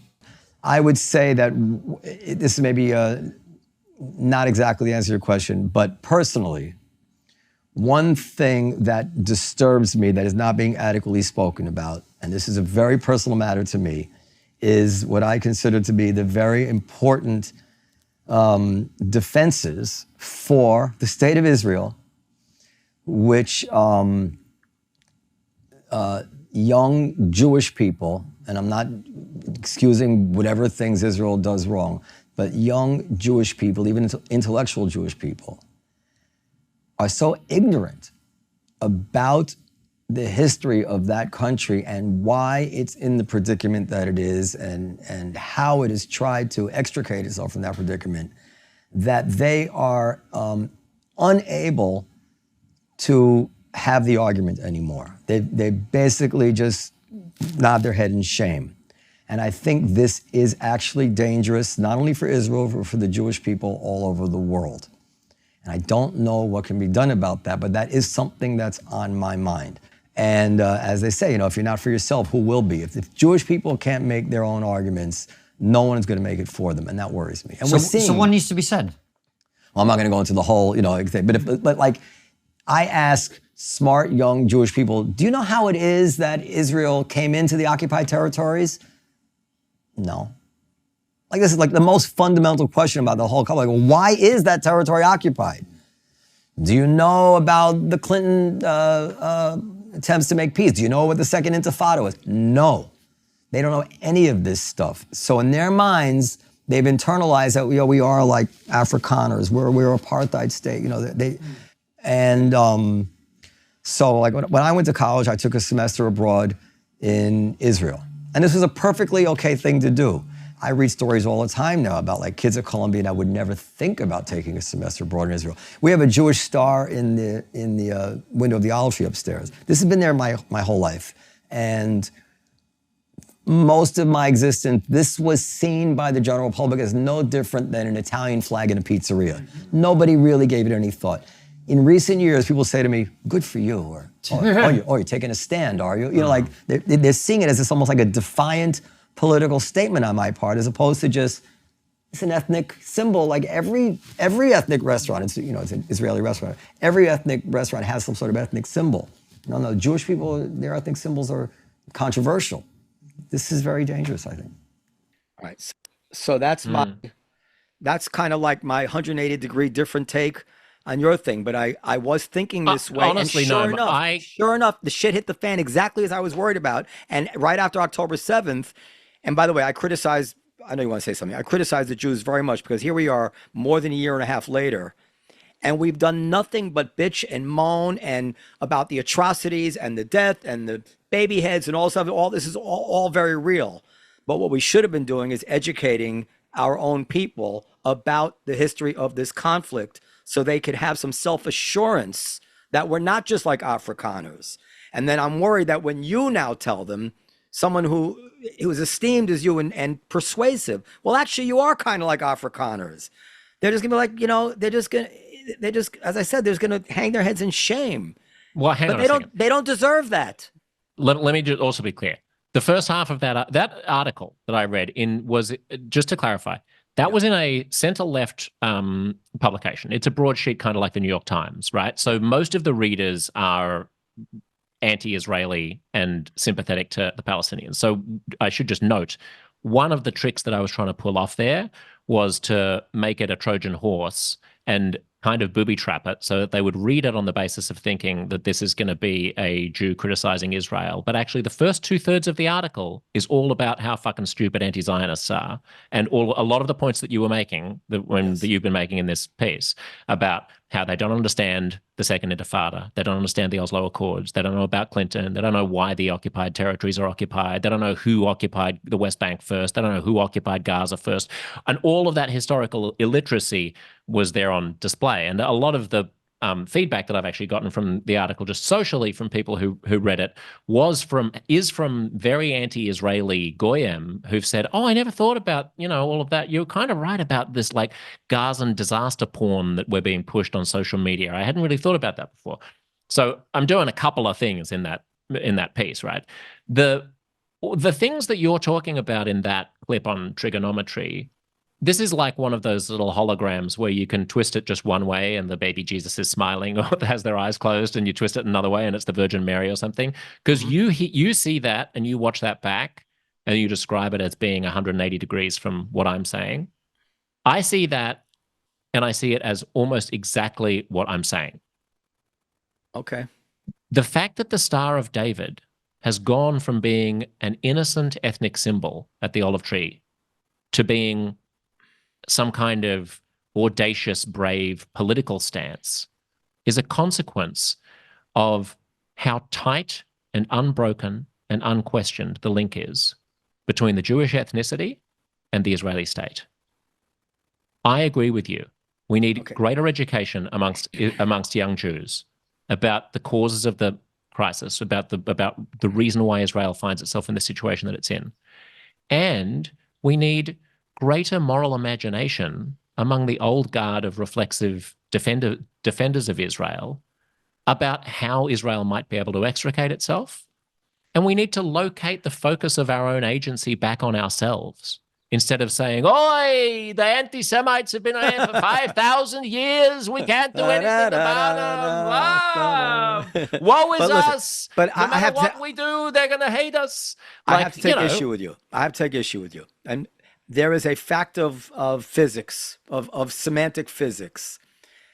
S1: I would say that this is maybe not exactly the answer to your question, but personally, one thing that disturbs me that is not being adequately spoken about, and this is a very personal matter to me, is what I consider to be the very important defenses for the state of Israel, which young Jewish people, and I'm not excusing whatever things Israel does wrong, but young Jewish people, even intellectual Jewish people, are so ignorant about the history of that country and why it's in the predicament that it is and how it has tried to extricate itself from that predicament, that they are unable to have the argument anymore. They basically just nod their head in shame. And I think this is actually dangerous, not only for Israel, but for the Jewish people all over the world. And I don't know what can be done about that, but that is something that's on my mind. And as they say, if you're not for yourself, who will be? If Jewish people can't make their own arguments, no one is going to make it for them, and that worries me. And
S4: so what needs to be said?
S1: Well, I'm not going to go into the whole, thing, but like, I ask smart young Jewish people, do you know how it is that Israel came into the occupied territories? No. Like, this is like the most fundamental question about the whole country. Like, why is that territory occupied? Do you know about the Clinton attempts to make peace? Do you know what the Second Intifada was? No. They don't know any of this stuff. So in their minds, they've internalized that we are like Afrikaners. We're an apartheid state. So like when I went to college, I took a semester abroad in Israel. And this was a perfectly okay thing to do. I read stories all the time now about like kids at Columbia, and I would never think about taking a semester abroad in Israel. We have a Jewish star in the window of the olive tree upstairs. This has been there my whole life. And most of my existence, this was seen by the general public as no different than an Italian flag in a pizzeria. Nobody really gave it any thought. In recent years, people say to me, good for you, or you're taking a stand, are you? Like they're seeing it as this almost like a defiant political statement on my part, as opposed to just, it's an ethnic symbol. Like every ethnic restaurant, it's an Israeli restaurant, every ethnic restaurant has some sort of ethnic symbol. No, Jewish people, their ethnic symbols are controversial. This is very dangerous, I think. All right, so that's that's kind of like my 180-degree different take on your thing, but I was thinking this way.
S2: Honestly,
S1: and sure enough, the shit hit the fan exactly as I was worried about. And right after October 7th, and by the way, I know you want to say something. I criticize the Jews very much because here we are more than a year and a half later, and we've done nothing but bitch and moan and about the atrocities and the death and the baby heads and all stuff. All this is all very real. But what we should have been doing is educating our own people about the history of this conflict, so they could have some self-assurance that we're not just like Afrikaners. And then I'm worried that when you now tell them, someone who is esteemed as you and persuasive, well, actually, you are kind of like Afrikaners. They're just gonna be like, they're just, as I said, they're just gonna hang their heads in shame.
S2: Well, hang on a second.
S1: They don't deserve that.
S2: Let me just also be clear. The first half of that article that I read was, just to clarify, that was in a center-left publication. It's a broadsheet, kind of like the New York Times, right? So most of the readers are anti-Israeli and sympathetic to the Palestinians. So I should just note, one of the tricks that I was trying to pull off there was to make it a Trojan horse and kind of booby trap it so that they would read it on the basis of thinking that this is going to be a Jew criticizing Israel. But actually, the first 2/3 of the article is all about how fucking stupid anti-Zionists are, and a lot of the points that you were making, that you've been making in this piece, about how they don't understand the Second Intifada, they don't understand the Oslo Accords, they don't know about Clinton, they don't know why the occupied territories are occupied, they don't know who occupied the West Bank first, they don't know who occupied Gaza first, and all of that historical illiteracy was there on display. And a lot of the feedback that I've actually gotten from the article, just socially from people who read it, is from very anti-Israeli goyim who've said, "Oh, I never thought about all of that. You're kind of right about this like Gazan disaster porn that we're being pushed on social media. I hadn't really thought about that before." So I'm doing a couple of things in that piece, right? The things that you're talking about in that clip on trigonometry This is like one of those little holograms where you can twist it just one way and the baby Jesus is smiling or has their eyes closed, and you twist it another way and it's the Virgin Mary or something. Because you see that and you watch that back and you describe it as being 180 degrees from what I'm saying. I see that and I see it as almost exactly what I'm saying.
S1: Okay.
S2: The fact that the Star of David has gone from being an innocent ethnic symbol at the olive tree to being some kind of audacious, brave political stance is a consequence of how tight and unbroken and unquestioned the link is between the Jewish ethnicity and the Israeli state. I agree with you. We need greater education amongst young Jews about the causes of the crisis, about the reason why Israel finds itself in the situation that it's in. And we need greater moral imagination among the old guard of reflexive defenders of Israel about how Israel might be able to extricate itself. And we need to locate the focus of our own agency back on ourselves instead of saying, "Oi, the anti-Semites have been here for 5,000 years. We can't do anything about them. Woe is us.
S1: But
S2: no
S1: I
S2: matter
S1: have
S2: what we do, they're going to hate us."
S1: I have to take issue with you. I have to take issue with you. And there is a fact of physics, of semantic physics,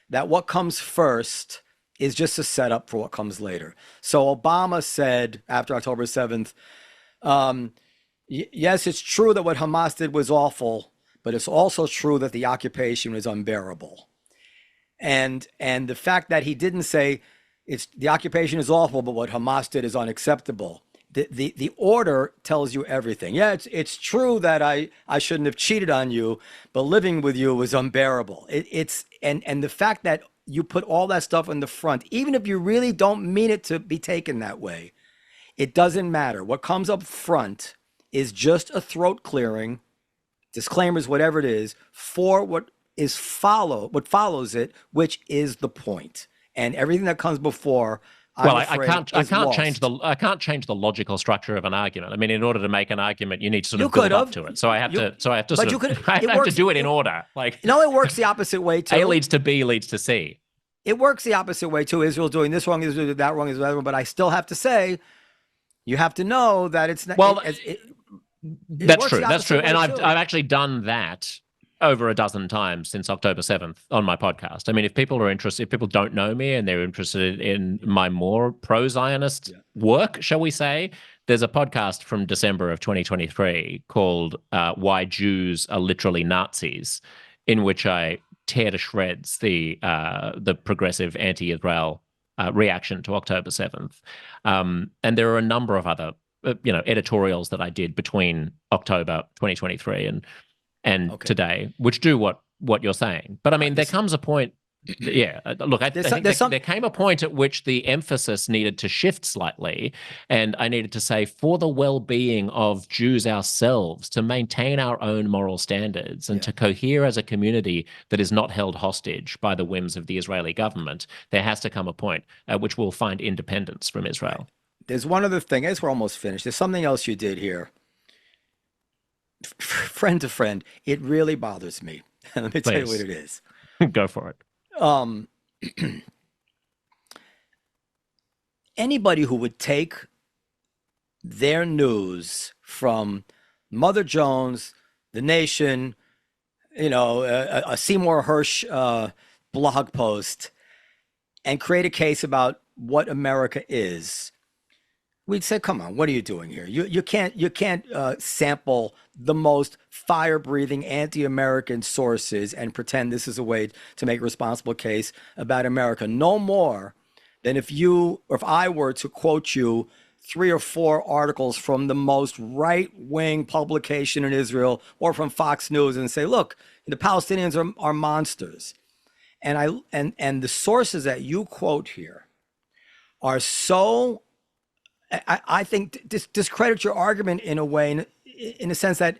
S1: that what comes first is just a setup for what comes later. So Obama said after October 7th, yes, it's true that what Hamas did was awful, but it's also true that the occupation was unbearable. And the fact that he didn't say the occupation is awful, but what Hamas did is unacceptable. The order tells you everything. Yeah, it's true that I shouldn't have cheated on you, but living with you was unbearable. And the fact that you put all that stuff in the front, even if you really don't mean it to be taken that way, it doesn't matter. What comes up front is just a throat clearing, disclaimers, whatever it is, for what follows it, which is the point. And everything that comes before, I can't
S2: change the logical structure of an argument. I mean, in order to make an argument, you need to sort of build up to it. So I have to do it in order. Like,
S1: no, it works the opposite way too.
S2: A leads to B leads to C.
S1: It works the opposite way too. Israel's doing this wrong, Israel's doing that wrong, Israel's that wrong. But I still have to say, you have to know that it's not.
S2: Well, that's true. That's true. And I've actually done that over a dozen times since October 7th on my podcast. I mean, if people are interested, if people don't know me and they're interested in my more pro-Zionist work, shall we say, there's a podcast from December of 2023 called Why Jews Are Literally Nazis, in which I tear to shreds the progressive anti-Israel reaction to October 7th. And there are a number of other editorials that I did between October 2023 and today, which do what you're saying. But I mean, there comes a point. Yeah, look, I think there came a point at which the emphasis needed to shift slightly, and I needed to say, for the well-being of Jews ourselves, to maintain our own moral standards and to cohere as a community that is not held hostage by the whims of the Israeli government, there has to come a point at which we'll find independence from Israel.
S1: Right. There's one other thing. I guess we're almost finished. There's something else you did here. Friend to friend, it really bothers me. Let me tell you what it is.
S2: Go for it.
S1: Anybody who would take their news from Mother Jones, The Nation, a Seymour Hersh blog post, and create a case about what America is, we'd say, come on, what are you doing here? You can't sample the most fire-breathing anti-American sources and pretend this is a way to make a responsible case about America. No more than if I were to quote you 3 or 4 articles from the most right-wing publication in Israel or from Fox News and say, look, the Palestinians are monsters. And the sources that you quote here are so, I think, discredit your argument in a way, in a sense that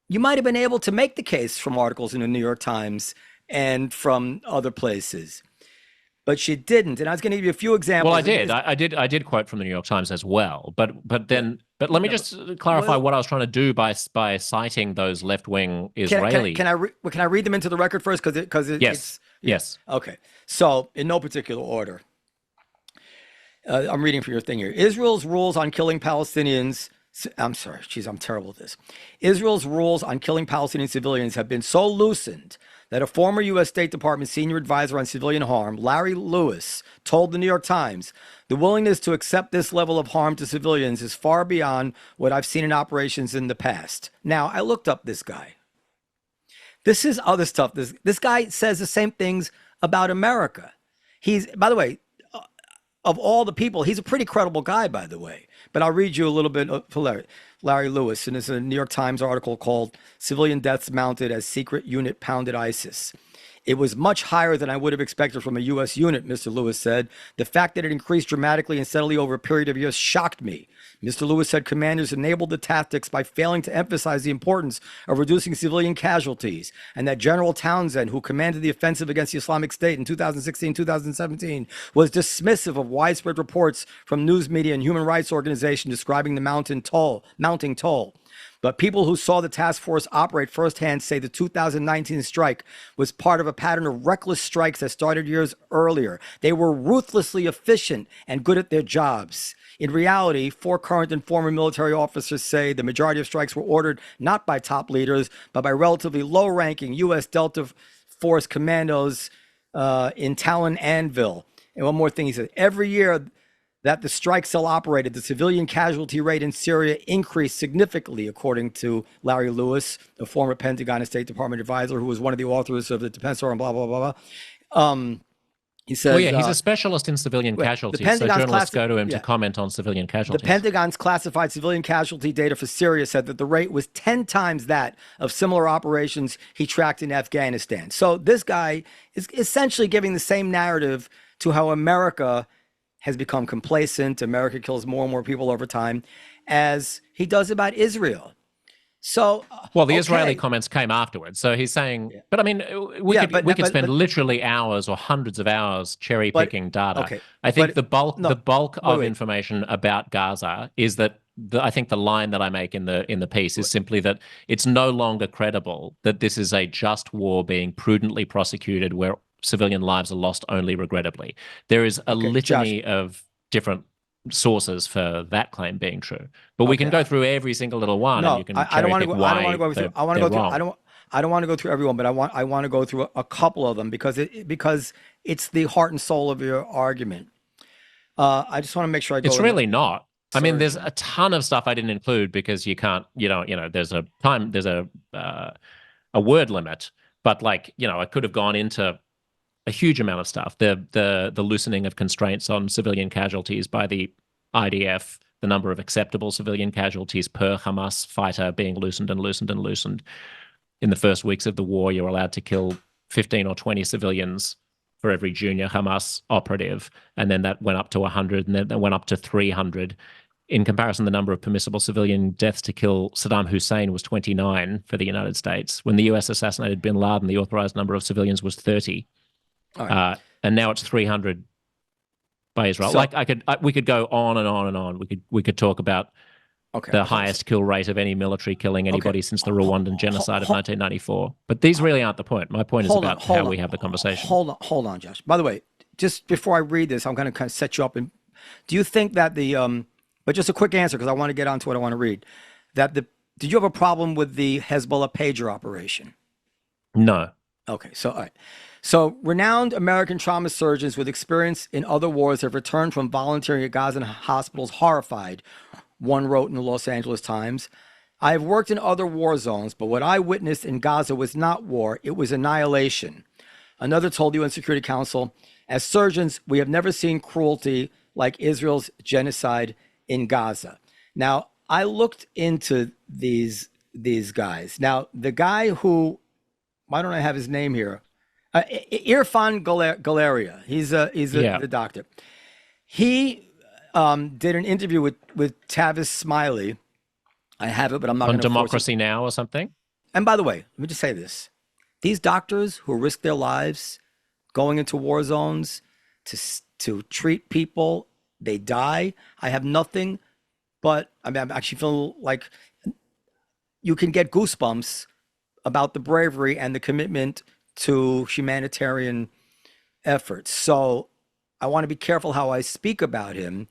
S1: you might have been able to make the case from articles in the New York Times and from other places. but she didn't. And I was going to give you a few examples.
S2: Well, I did. I did quote from the New York Times as well. But let me just clarify what I was trying to do by citing those left-wing Israeli.
S1: Can I read them into the record first? Because
S2: Yes.
S1: Okay. So in no particular order. I'm reading from your thing here. Israel's rules on killing Palestinians. I'm sorry. Geez, I'm terrible at this. Israel's rules on killing Palestinian civilians have been so loosened that a former U.S. State Department senior advisor on civilian harm, Larry Lewis, told the New York Times, the willingness to accept this level of harm to civilians is far beyond what I've seen in operations in the past. Now, I looked up this guy. This is other stuff. This guy says the same things about America. He's, by the way, of all the people, he's a pretty credible guy, by the way. But I'll read you a little bit of Larry Lewis, and it's a New York Times article called Civilian Deaths Mounted as Secret Unit Pounded ISIS. It was much higher than I would have expected from a U.S. unit, Mr. Lewis said. The fact that it increased dramatically and steadily over a period of years shocked me. Mr. Lewis said commanders enabled the tactics by failing to emphasize the importance of reducing civilian casualties, and that General Townsend, who commanded the offensive against the Islamic State in 2016-2017, was dismissive of widespread reports from news media and human rights organizations describing the mounting toll. But people who saw the task force operate firsthand say the 2019 strike was part of a pattern of reckless strikes that started years earlier. They were ruthlessly efficient and good at their jobs. In reality, 4 current and former military officers say the majority of strikes were ordered not by top leaders, but by relatively low-ranking U.S. Delta Force commandos in Talon Anvil. And one more thing, he said, every year that the strike cell operated, the civilian casualty rate in Syria increased significantly, according to Larry Lewis, the former Pentagon and State Department advisor, who was one of the authors of the Defense Law and blah, blah, blah, blah. He says,
S2: he's a specialist in civilian casualties, so journalists go to him to comment on civilian casualties.
S1: The Pentagon's classified civilian casualty data for Syria said that the rate was 10 times that of similar operations he tracked in Afghanistan. So this guy is essentially giving the same narrative to how America has become complacent, America kills more and more people over time, as he does about Israel. So,
S2: well, the Israeli comments came afterwards. So he's saying, but I mean, we could spend literally hours or hundreds of hours cherry picking data.
S1: Okay,
S2: I think the bulk of information about Gaza is that I think the line that I make in the piece is simply that it's no longer credible that this is a just war being prudently prosecuted where civilian lives are lost only regrettably. There is a litany of different sources for that claim being true, but we can go through every single little one.
S1: No,
S2: and you can
S1: I don't want to go. I don't want to go through.
S2: I
S1: want to go through everyone, but I want to go through a couple of them because it's the heart and soul of your argument. I just want to make sure I go.
S2: It's really not. I mean, there's a ton of stuff I didn't include because you can't. There's a word limit, but I could have gone into a huge amount of stuff. The loosening of constraints on civilian casualties by the IDF, the number of acceptable civilian casualties per Hamas fighter being loosened and loosened and loosened. In the first weeks of the war, you're allowed to kill 15 or 20 civilians for every junior Hamas operative, and then that went up to 100, and then that went up to 300. In comparison, the number of permissible civilian deaths to kill Saddam Hussein was 29 for the United States. When the US assassinated bin Laden, the authorized number of civilians was 30. Right. And now it's 300 by Israel. So, we could go on and on and on. We could talk about the highest kill rate of any military killing anybody since the Rwandan genocide of 1994. But these really aren't the point. My point is about how we have the conversation.
S1: Hold on, Josh. By the way, just before I read this, I'm going to kind of set you up. And do you think that but just a quick answer because I want to get on to what I want to read. Did you have a problem with the Hezbollah pager operation?
S2: No.
S1: Okay, so all right. So, renowned American trauma surgeons with experience in other wars have returned from volunteering at Gaza hospitals horrified, one wrote in the Los Angeles Times. I have worked in other war zones, but what I witnessed in Gaza was not war, it was annihilation. Another told the UN Security Council, as surgeons, we have never seen cruelty like Israel's genocide in Gaza. Now, I looked into these guys. Now, the guy who, why don't I have his name here? Irfan Galeria. He's the doctor. He did an interview with Tavis Smiley. I have it, but I'm not going to.
S2: On Democracy Now! Or something.
S1: And by the way, let me just say this: these doctors who risk their lives going into war zones, to treat people. They die. I have nothing but, I mean, I'm actually feeling like you can get goosebumps about the bravery and the commitment to humanitarian efforts. So I want to be careful how I speak about him,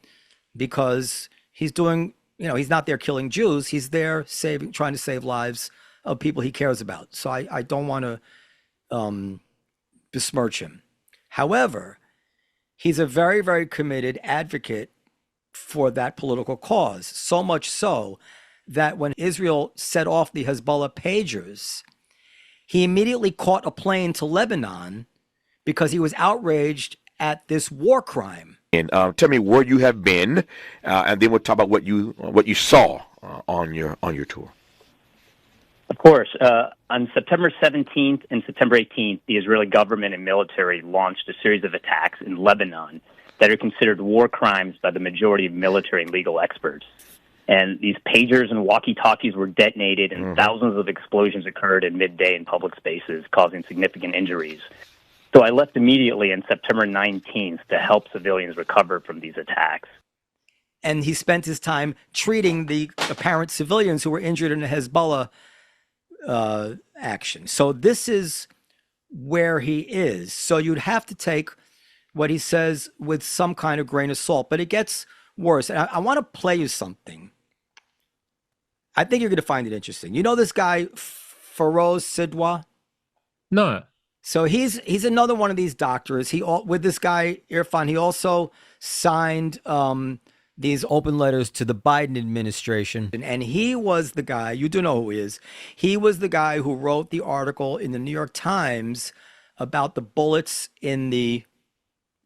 S1: because he's doing, he's not there killing Jews. He's there trying to save lives of people he cares about. So I don't want to besmirch him. However, he's a very, very committed advocate for that political cause. So much so that when Israel set off the Hezbollah pagers, he immediately caught a plane to Lebanon because he was outraged at this war crime.
S5: And tell me where you have been, and then we'll talk about what you saw on your tour.
S6: Of course. On September 17th and September 18th, the Israeli government and military launched a series of attacks in Lebanon that are considered war crimes by the majority of military and legal experts. And these pagers and walkie-talkies were detonated, and thousands of explosions occurred at midday in public spaces, causing significant injuries. So I left immediately on September 19th to help civilians recover from these attacks.
S1: And he spent his time treating the apparent civilians who were injured in a Hezbollah action. So this is where he is. So you'd have to take what he says with some kind of grain of salt, but it gets worse. And I want to play you something. I think you're going to find it interesting. You know this guy, Feroz Sidwa?
S2: No.
S1: So he's another one of these doctors. With this guy, Irfan, he also signed these open letters to the Biden administration. And he was the guy, you do know who he is. He was the guy who wrote the article in the New York Times about the bullets in the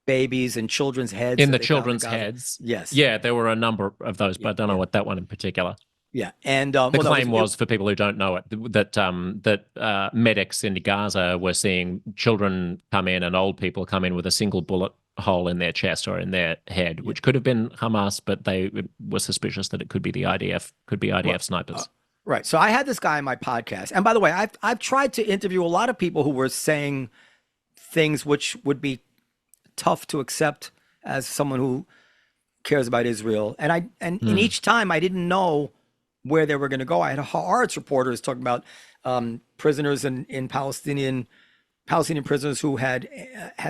S1: babies and children's heads.
S2: In the children's heads.
S1: Yes.
S2: Yeah, there were a number of those, but I don't know what that one in particular.
S1: Yeah, and
S2: the claim was, for people who don't know it, that medics in Gaza were seeing children come in and old people come in with a single bullet hole in their chest or in their head, which could have been Hamas, but they were suspicious that it could be the IDF snipers.
S1: Right. So I had this guy on my podcast, and by the way, I've tried to interview a lot of people who were saying things which would be tough to accept as someone who cares about Israel, and in each time I didn't know where they were going to go. I had Haaretz reporters talking about prisoners in Palestinian prisoners who had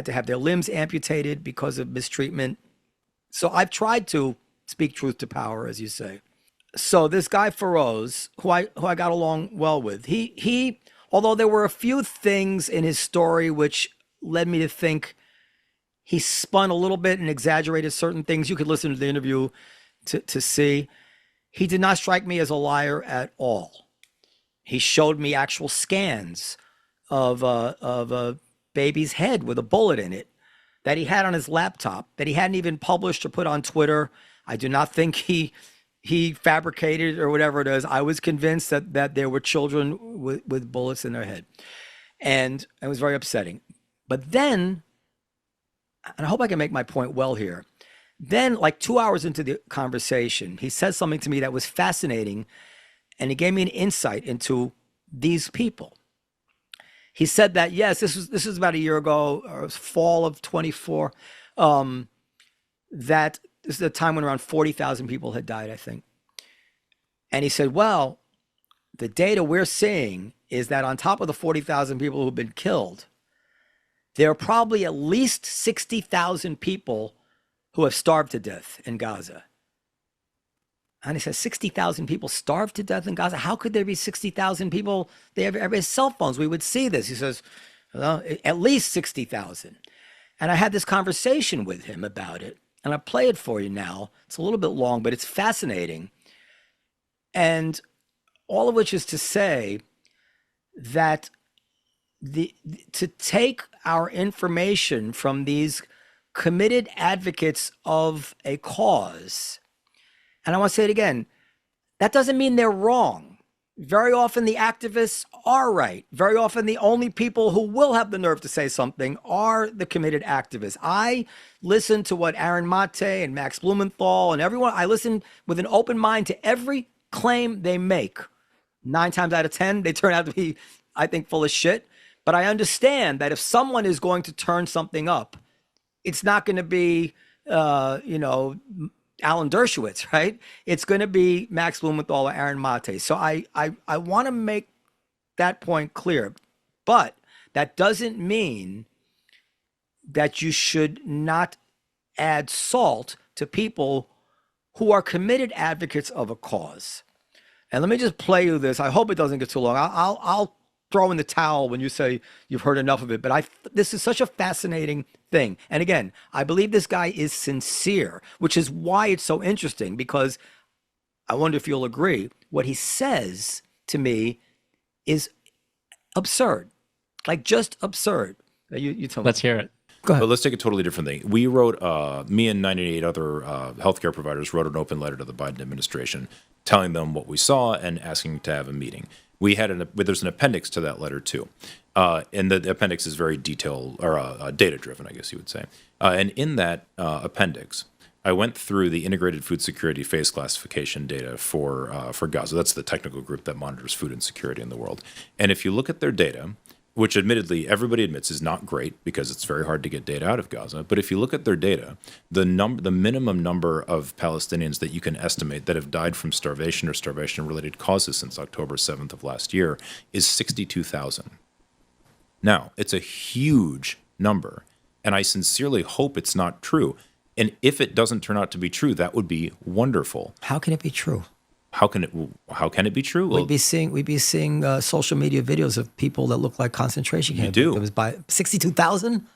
S1: to have their limbs amputated because of mistreatment. So I've tried to speak truth to power, as you say. So this guy Feroz, who I got along well with, he although there were a few things in his story which led me to think he spun a little bit and exaggerated certain things. You could listen to the interview to see. He did not strike me as a liar at all. He showed me actual scans of a baby's head with a bullet in it that he had on his laptop that he hadn't even published or put on Twitter. I do not think he fabricated or whatever it is. I was convinced that there were children with bullets in their head. And it was very upsetting. But then, and I hope I can make my point well here, then, like 2 hours into the conversation, he said something to me that was fascinating, and he gave me an insight into these people. He said that, yes, this was about a year ago, or fall of 24, that this is a time when around 40,000 people had died, I think. And he said, well, the data we're seeing is that on top of the 40,000 people who've been killed, there are probably at least 60,000 people who have starved to death in Gaza. And he says 60,000 people starved to death in Gaza. How could there be 60,000 people? Everybody has cell phones. We would see this. He says, well, at least 60,000. And I had this conversation with him about it. And I play it for you now. It's a little bit long, but it's fascinating. And all of which is to say that to take our information from these committed advocates of a cause, and I want to say it again, that doesn't mean they're wrong. Very often the activists are right. Very often the only people who will have the nerve to say something are the committed activists. I listen to what Aaron Mate and Max Blumenthal and everyone, I listen with an open mind to every claim they make. 9 times out of 10, they turn out to be, I think, full of shit. But I understand that if someone is going to turn something up, it's not going to be, Alan Dershowitz, right? It's going to be Max Blumenthal or Aaron Mate. So I want to make that point clear. But that doesn't mean that you should not add salt to people who are committed advocates of a cause. And let me just play you this. I hope it doesn't get too long. I'll throw in the towel when you say you've heard enough of it. But this is such a fascinating thing. And again, I believe this guy is sincere, which is why it's so interesting, because I wonder if you'll agree. What he says to me is absurd, like just absurd. You tell me.
S2: Let's hear it.
S1: Go ahead.
S7: But let's take a totally different thing. We wrote, me and 98 other healthcare providers wrote an open letter to the Biden administration telling them what we saw and asking to have a meeting. There's an appendix to that letter too. And the appendix is very detailed, or data-driven, I guess you would say. And in that appendix, I went through the integrated food security phase classification data for Gaza. That's the technical group that monitors food insecurity in the world. And if you look at their data, which admittedly everybody admits is not great because it's very hard to get data out of Gaza. But if you look at their data, the minimum number of Palestinians that you can estimate that have died from starvation or starvation-related causes since October 7th of last year is 62,000. Now, it's a huge number, and I sincerely hope it's not true. And if it doesn't turn out to be true, that would be wonderful.
S1: How can it be true?
S7: How can it be true?
S1: We'd be seeing social media videos of people that look like concentration camp
S7: do.
S1: victims by 62,000.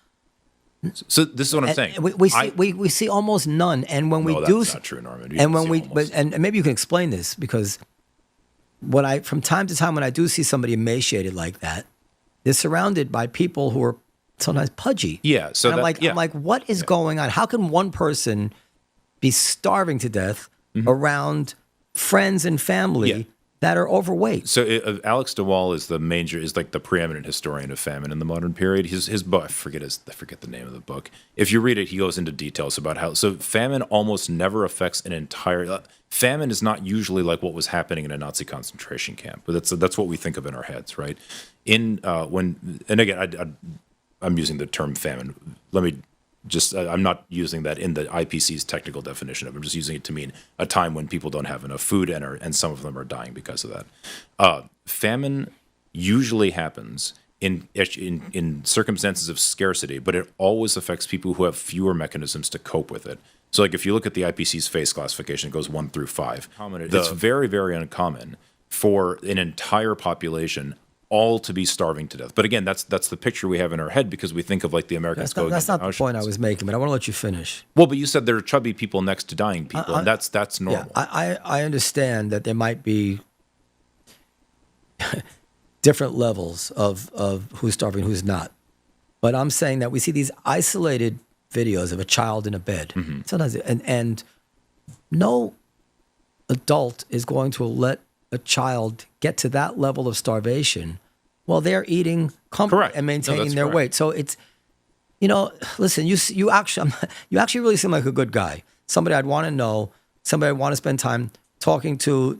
S7: So this is what I'm saying.
S1: We see almost none, and when we do,
S7: that's not true, Norman.
S1: And when and maybe you can explain this, because from time to time when I do see somebody emaciated like that, they're surrounded by people who are sometimes pudgy.
S7: Yeah. So
S1: and I'm like, what is going on? How can one person be starving to death around friends and family that are overweight?
S7: So Alex DeWall is like the preeminent historian of famine in the modern period. His book, I forget the name of the book. If you read it, he goes into details about how famine almost never affects an entire. Famine is not usually like what was happening in a Nazi concentration camp, but that's what we think of in our heads, right? I'm using the term famine. Let me just, I'm not using that in the IPC's technical definition of it. I'm just using it to mean a time when people don't have enough food and some of them are dying because of that. Famine usually happens in circumstances of scarcity, but it always affects people who have fewer mechanisms to cope with it. So like if you look at the IPC's phase classification, it goes 1 through 5. It's very, very uncommon for an entire population all to be starving to death. But again, that's the picture we have in our head because we think of like the Americans going.
S1: That's not the point I was making, but I want to let you finish.
S7: Well, but you said there are chubby people next to dying people, and that's normal.
S1: Yeah, I understand that there might be different levels of who's starving, who's not. But I'm saying that we see these isolated videos of a child in a bed. Sometimes, and no adult is going to let a child get to that level of starvation while they're eating comfort and maintaining their weight. So it's, listen, you actually really seem like a good guy. Somebody I'd want to know, somebody I'd want to spend time talking to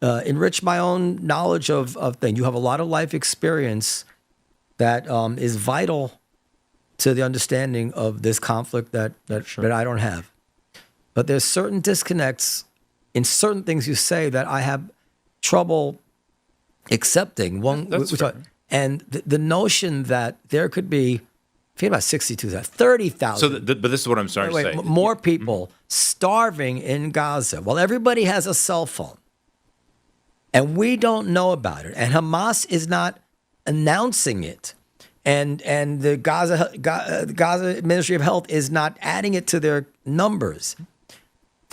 S1: enrich my own knowledge of things. You have a lot of life experience that is vital to the understanding of this conflict that I don't have. But there's certain disconnects in certain things you say that I have trouble accepting. And the notion that there could be, forget about 62,000, 30,000.
S7: But this is what I'm starting to say.
S1: More people starving in Gaza while everybody has a cell phone. And we don't know about it. And Hamas is not announcing it. And the Gaza Ministry of Health is not adding it to their numbers.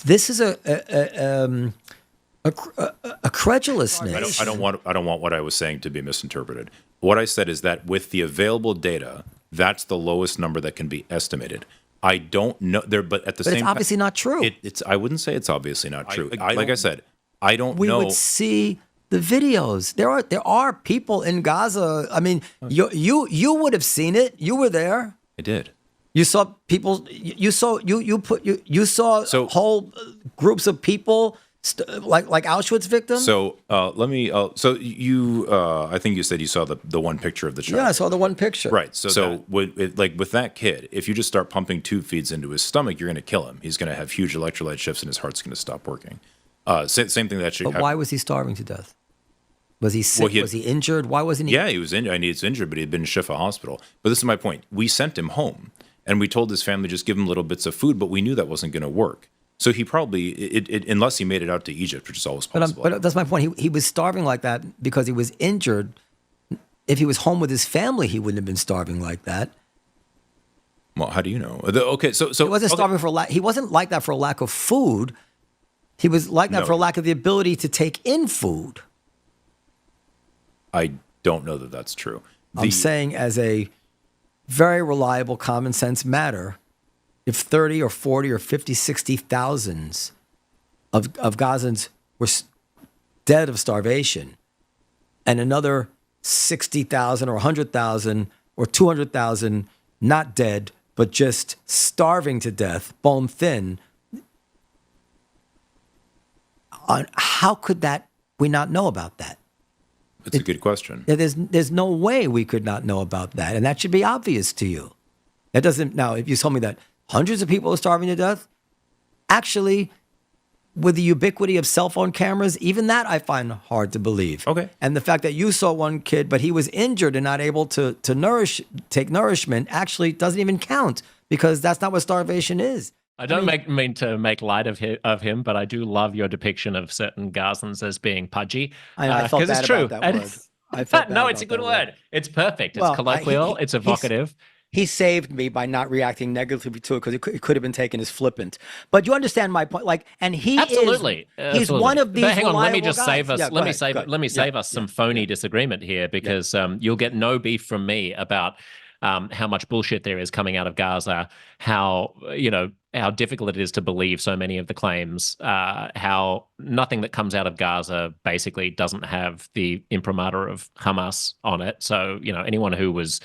S1: This is a credulousness.
S7: I don't want what I was saying to be misinterpreted. What I said is that with the available data, that's the lowest number that can be estimated. I don't know there, but at the same time,
S1: it's obviously not true.
S7: I wouldn't say it's obviously not true. Like I said, I don't know.
S1: We would see the videos. There are people in Gaza. I mean, you would have seen it. You were there.
S7: I did.
S1: You saw people. You saw whole groups of people like Auschwitz victim?
S7: So let me. So you, I think you said you saw the one picture of the child.
S1: Yeah, I saw the one picture.
S7: Right. So with that kid, if you just start pumping tube feeds into his stomach, you're going to kill him. He's going to have huge electrolyte shifts, and his heart's going to stop working. Same thing that should.
S1: But why was he starving to death? Was he sick? Was he injured? Why wasn't he?
S7: Yeah, he was injured. I mean, he's injured, but he had been in Shifa Hospital. But this is my point. We sent him home, and we told his family just give him little bits of food, but we knew that wasn't going to work. So he probably, unless he made it out to Egypt, which is always possible.
S1: But that's my point. He was starving like that because he was injured. If he was home with his family, he wouldn't have been starving like that.
S7: Well, how do you know? Okay, so
S1: he wasn't starving for lack. He wasn't like that for a lack of food. He was like that for a lack of the ability to take in food.
S7: I don't know that that's true.
S1: I'm saying as a very reliable common sense matter, if 30 or 40 or 50, 60 thousands of Gazans were dead of starvation and another 60,000 or 100,000 or 200,000 not dead, but just starving to death, bone thin, how could we not know about that?
S7: It's a good question.
S1: There's no way we could not know about that, and that should be obvious to you. That doesn't. Now, if you told me that hundreds of people are starving to death, actually, with the ubiquity of cell phone cameras, even that I find hard to believe.
S7: Okay.
S1: And the fact that you saw one kid, but he was injured and not able to take nourishment, actually doesn't even count because that's not what starvation is.
S2: I don't mean to make light of him, but I do love your depiction of certain Gazans as being pudgy.
S1: I felt bad
S2: it's true.
S1: about that word. I felt bad
S2: no,
S1: about
S2: it's a good
S1: that
S2: word. It's perfect. It's colloquial. It's evocative.
S1: He saved me by not reacting negatively to it because it could have been taken as flippant. But you understand my point. Like, and he
S2: absolutely.
S1: He's one of these.
S2: But hang on, let me just
S1: guys.
S2: save us.
S1: Yeah,
S2: let me save us some phony disagreement here because you'll get no beef from me about how much bullshit there is coming out of Gaza, how difficult it is to believe so many of the claims, how nothing that comes out of Gaza basically doesn't have the imprimatur of Hamas on it. So, anyone who was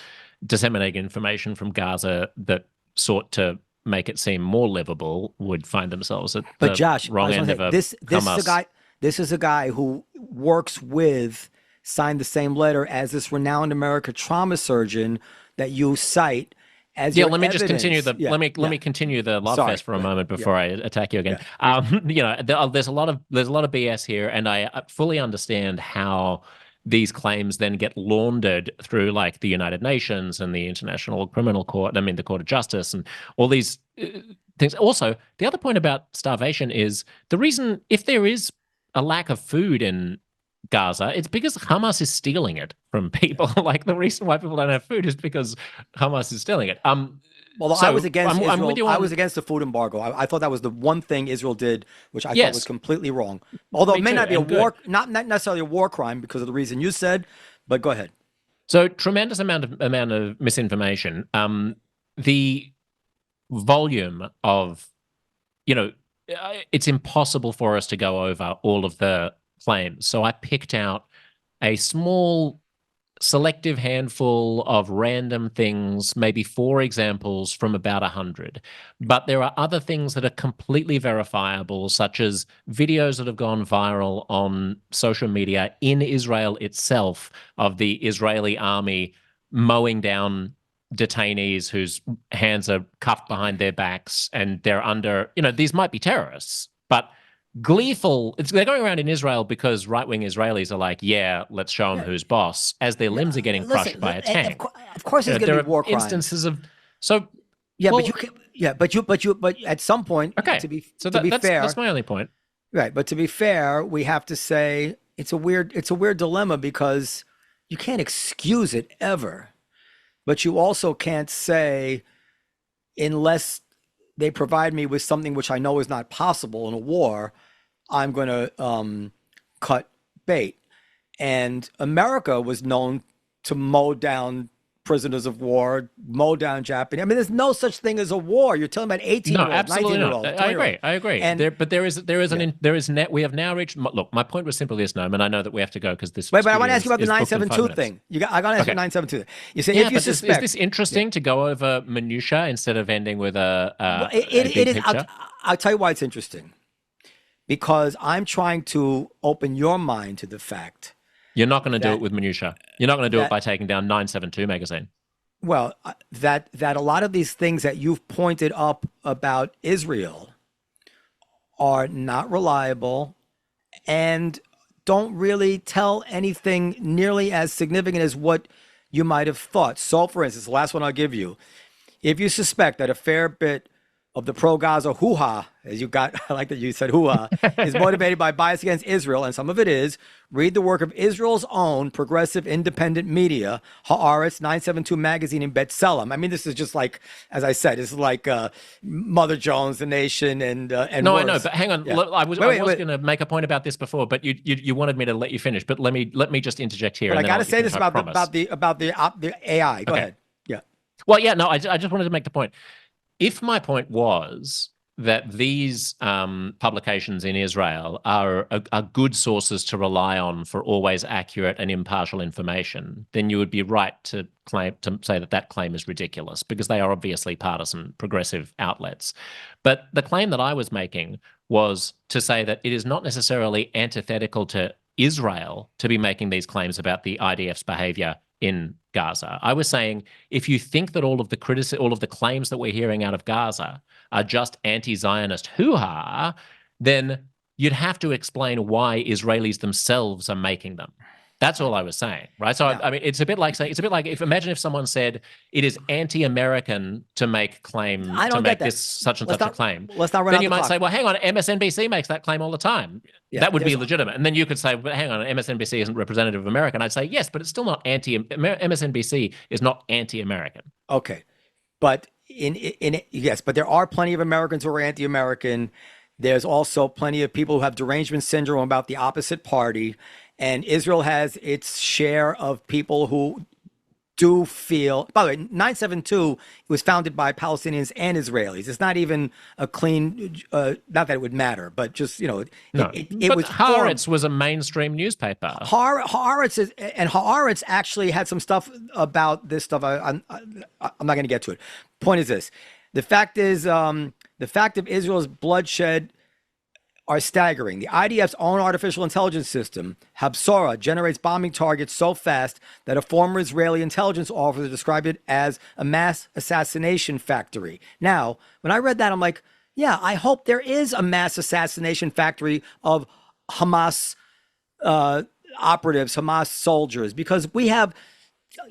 S2: disseminating information from Gaza that sought to make it seem more livable would find themselves at the wrong end of a Hamas.
S1: This is a guy who works with, signed the same letter as this renowned American trauma surgeon that you cite as your
S2: let me
S1: evidence.
S2: Just continue let me continue the love fest for a moment before I attack you again. There's a lot of BS here, and I fully understand how these claims then get laundered through like the United Nations and the International Criminal Court, the Court of Justice and all these things. Also, the other point about starvation is the reason, if there is a lack of food in Gaza, it's because Hamas is stealing it from people. Like the reason why people don't have food is because Hamas is stealing it.
S1: I was against Israel. I was against the food embargo. I thought that was the one thing Israel did, which I thought was completely wrong. Although it may not be a war, not necessarily a war crime because of the reason you said. But go ahead.
S2: So tremendous amount of misinformation. The volume of, it's impossible for us to go over all of the claims. So I picked out a small selective handful of random things, maybe 4 examples from about 100. But there are other things that are completely verifiable, such as videos that have gone viral on social media in Israel itself of the Israeli army mowing down detainees whose hands are cuffed behind their backs and they're under, these might be terrorists, but gleeful. They're going around in Israel because right-wing Israelis are like, let's show them who's boss, as their limbs are getting crushed by a tank.
S1: Of course, there's going to be war crimes.
S2: Instances of
S1: but at some point,
S2: okay.
S1: To be
S2: fair, that's my only point.
S1: Right, but to be fair, we have to say it's a weird dilemma because you can't excuse it ever, but you also can't say unless they provide me with something which I know is not possible in a war, I'm going to cut bait. And America was known to mow down prisoners of war, mow down Japanese. I mean, there's no such thing as a war. You're talking about 18-year-olds, 19-year-olds.
S2: I agree. We have now reached. Look, my point was simply this, Noam, and I know that we have to go because this.
S1: Wait, but I want to ask you about the 972 thing. I got to ask you 972. You say if you suspect.
S2: Is this interesting to go over minutia instead of ending with a big picture?
S1: I'll tell you why it's interesting. because I'm trying to open your mind to the fact.
S2: You're not going to do
S1: That-
S2: it with minutia. You're not going to do
S1: that-
S2: it by taking down 972 magazine.
S1: Well, that a lot of these things that you've pointed up about Israel are not reliable and don't really tell anything nearly as significant as what you might have thought. So, for instance, the last one I'll give you, if you suspect that a fair bit of the pro-Gaza hoo-ha, as you got, I like that you said hoo-ha, is motivated by bias against Israel, and some of it is, read the work of Israel's own progressive independent media, Haaretz, 972 magazine, and B'Tselem. I mean, this is just like, as I said, this is like Mother Jones, The Nation, and
S2: No,
S1: worse.
S2: I know, but hang on.
S1: Yeah.
S2: I was
S1: Wait.
S2: going to make a point about this before, but you wanted me to let you finish. But let me just interject here.
S1: But I
S2: and then
S1: got
S2: I'll
S1: to
S2: let you
S1: say this
S2: finish, I
S1: about
S2: promise.
S1: the AI. Go
S2: Okay.
S1: ahead. Yeah.
S2: Well, yeah, no, I just wanted to make the point. If my point was that these publications in Israel are good sources to rely on for always accurate and impartial information, then you would be right to say that claim is ridiculous, because they are obviously partisan progressive outlets. But the claim that I was making was to say that it is not necessarily antithetical to Israel to be making these claims about the IDF's behavior in Gaza. I was saying, if you think that all of the claims that we're hearing out of Gaza are just anti-Zionist hoo-ha, then you'd have to explain why Israelis themselves are making them. That's all I was saying, right? So I mean, it's a bit like imagine if someone said it is anti-American to make
S1: I don't get that.
S2: this such and
S1: Let's
S2: such a
S1: not-
S2: claim.
S1: let's not run
S2: Then
S1: out
S2: you
S1: the
S2: might
S1: clock.
S2: say, well, hang on, MSNBC makes that claim all the time.
S1: Yeah,
S2: That would be
S1: there's-
S2: legitimate. And then you could say, well, hang on, MSNBC isn't representative of America. And I'd say, yes, but it's still not MSNBC is not anti-American.
S1: Okay, but yes, but there are plenty of Americans who are anti-American. There's also plenty of people who have derangement syndrome about the opposite party, and Israel has its share of people who do feel. By the way, 972 was founded by Palestinians and Israelis. It's not even a clean. Not that it would matter, but just
S2: No,
S1: it
S2: but
S1: was
S2: Haaretz was a mainstream newspaper.
S1: Haaretz actually had some stuff about this stuff. I'm not going to get to it. Point is this: the fact of Israel's bloodshed are staggering. The IDF's own artificial intelligence system, Habsora, generates bombing targets so fast that a former Israeli intelligence officer described it as a mass assassination factory. Now, when I read that, I'm like, yeah, I hope there is a mass assassination factory of Hamas operatives, Hamas soldiers, because we have,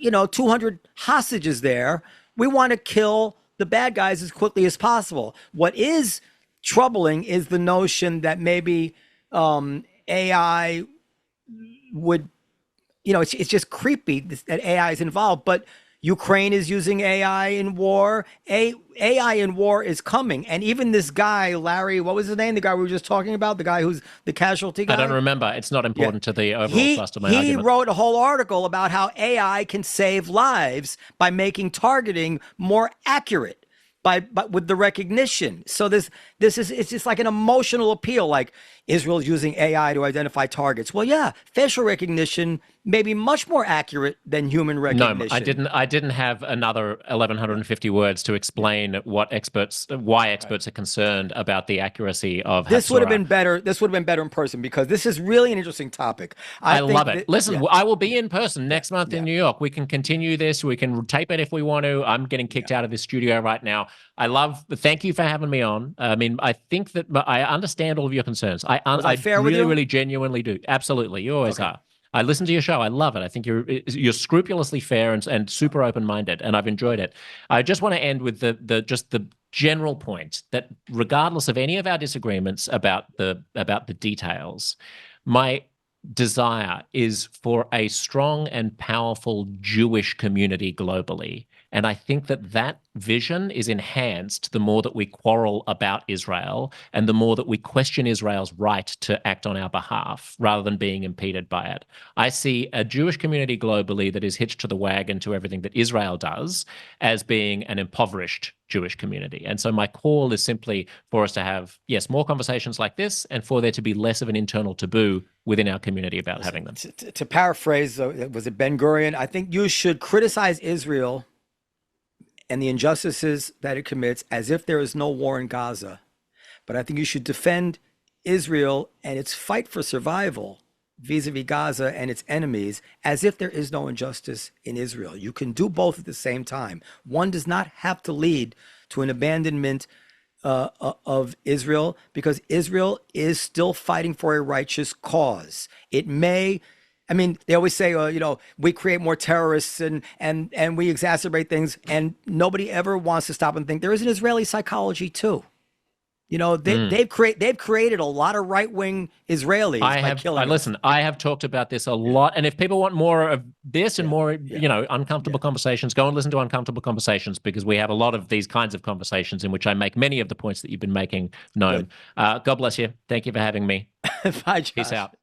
S1: 200 hostages there. We want to kill the bad guys as quickly as possible. What is troubling is the notion that maybe AI would, it's just creepy that AI is involved, but Ukraine is using AI in war. AI in war is coming. And even this guy, Larry, what was his name? The guy we were just talking about, the guy who's the casualty guy?
S2: I don't remember. It's not important to the overall thrust of my
S1: he
S2: argument.
S1: wrote a whole article about how AI can save lives by making targeting more accurate. But with the recognition. So it's just like an emotional appeal, like Israel's using AI to identify targets. Well, yeah, facial recognition may be much more accurate than human recognition.
S2: No, I didn't have another 1,150 words to explain why experts are concerned about the accuracy of
S1: This would have
S2: Habsora.
S1: been better. This would have been better in person, because this is really an interesting topic.
S2: I
S1: think
S2: love it. Listen,
S1: yeah.
S2: I will be in person next month in New York. We can continue this. We can tape it if we want to. I'm getting kicked out of this studio right now. Thank you for having me on. I mean, I think that I understand all of your concerns. I
S1: fair with
S2: really,
S1: you?
S2: really genuinely do. Absolutely. You always are. I listen to your show. I love it. I think you're scrupulously fair and super open-minded, and I've enjoyed it. I just want to end with the general point that regardless of any of our disagreements about the details, my desire is for a strong and powerful Jewish community globally. And I think that vision is enhanced the more that we quarrel about Israel and the more that we question Israel's right to act on our behalf rather than being impeded by it. I see a Jewish community globally that is hitched to the wagon to everything that Israel does as being an impoverished Jewish community. And so my call is simply for us to have, yes, more conversations like this, and for there to be less of an internal taboo within our community about having them.
S1: To paraphrase, was it Ben Gurion? I think you should criticize Israel and the injustices that it commits as if there is no war in Gaza. But I think you should defend Israel and its fight for survival vis-a-vis Gaza and its enemies as if there is no injustice in Israel. You can do both at the same time. One does not have to lead to an abandonment of Israel, because Israel is still fighting for a righteous cause. It may, I mean, they always say, we create more terrorists and we exacerbate things, and nobody ever wants to stop and think there is an Israeli psychology too. They've created a lot of right-wing Israelis by killing us.
S2: I have talked about this a lot, and if people want more of this and more, uncomfortable conversations, go and listen to Uncomfortable Conversations, because we have a lot of these kinds of conversations in which I make many of the points that you've been making known. God bless you. Thank you for having me.
S1: Bye, Josh.
S2: Peace out.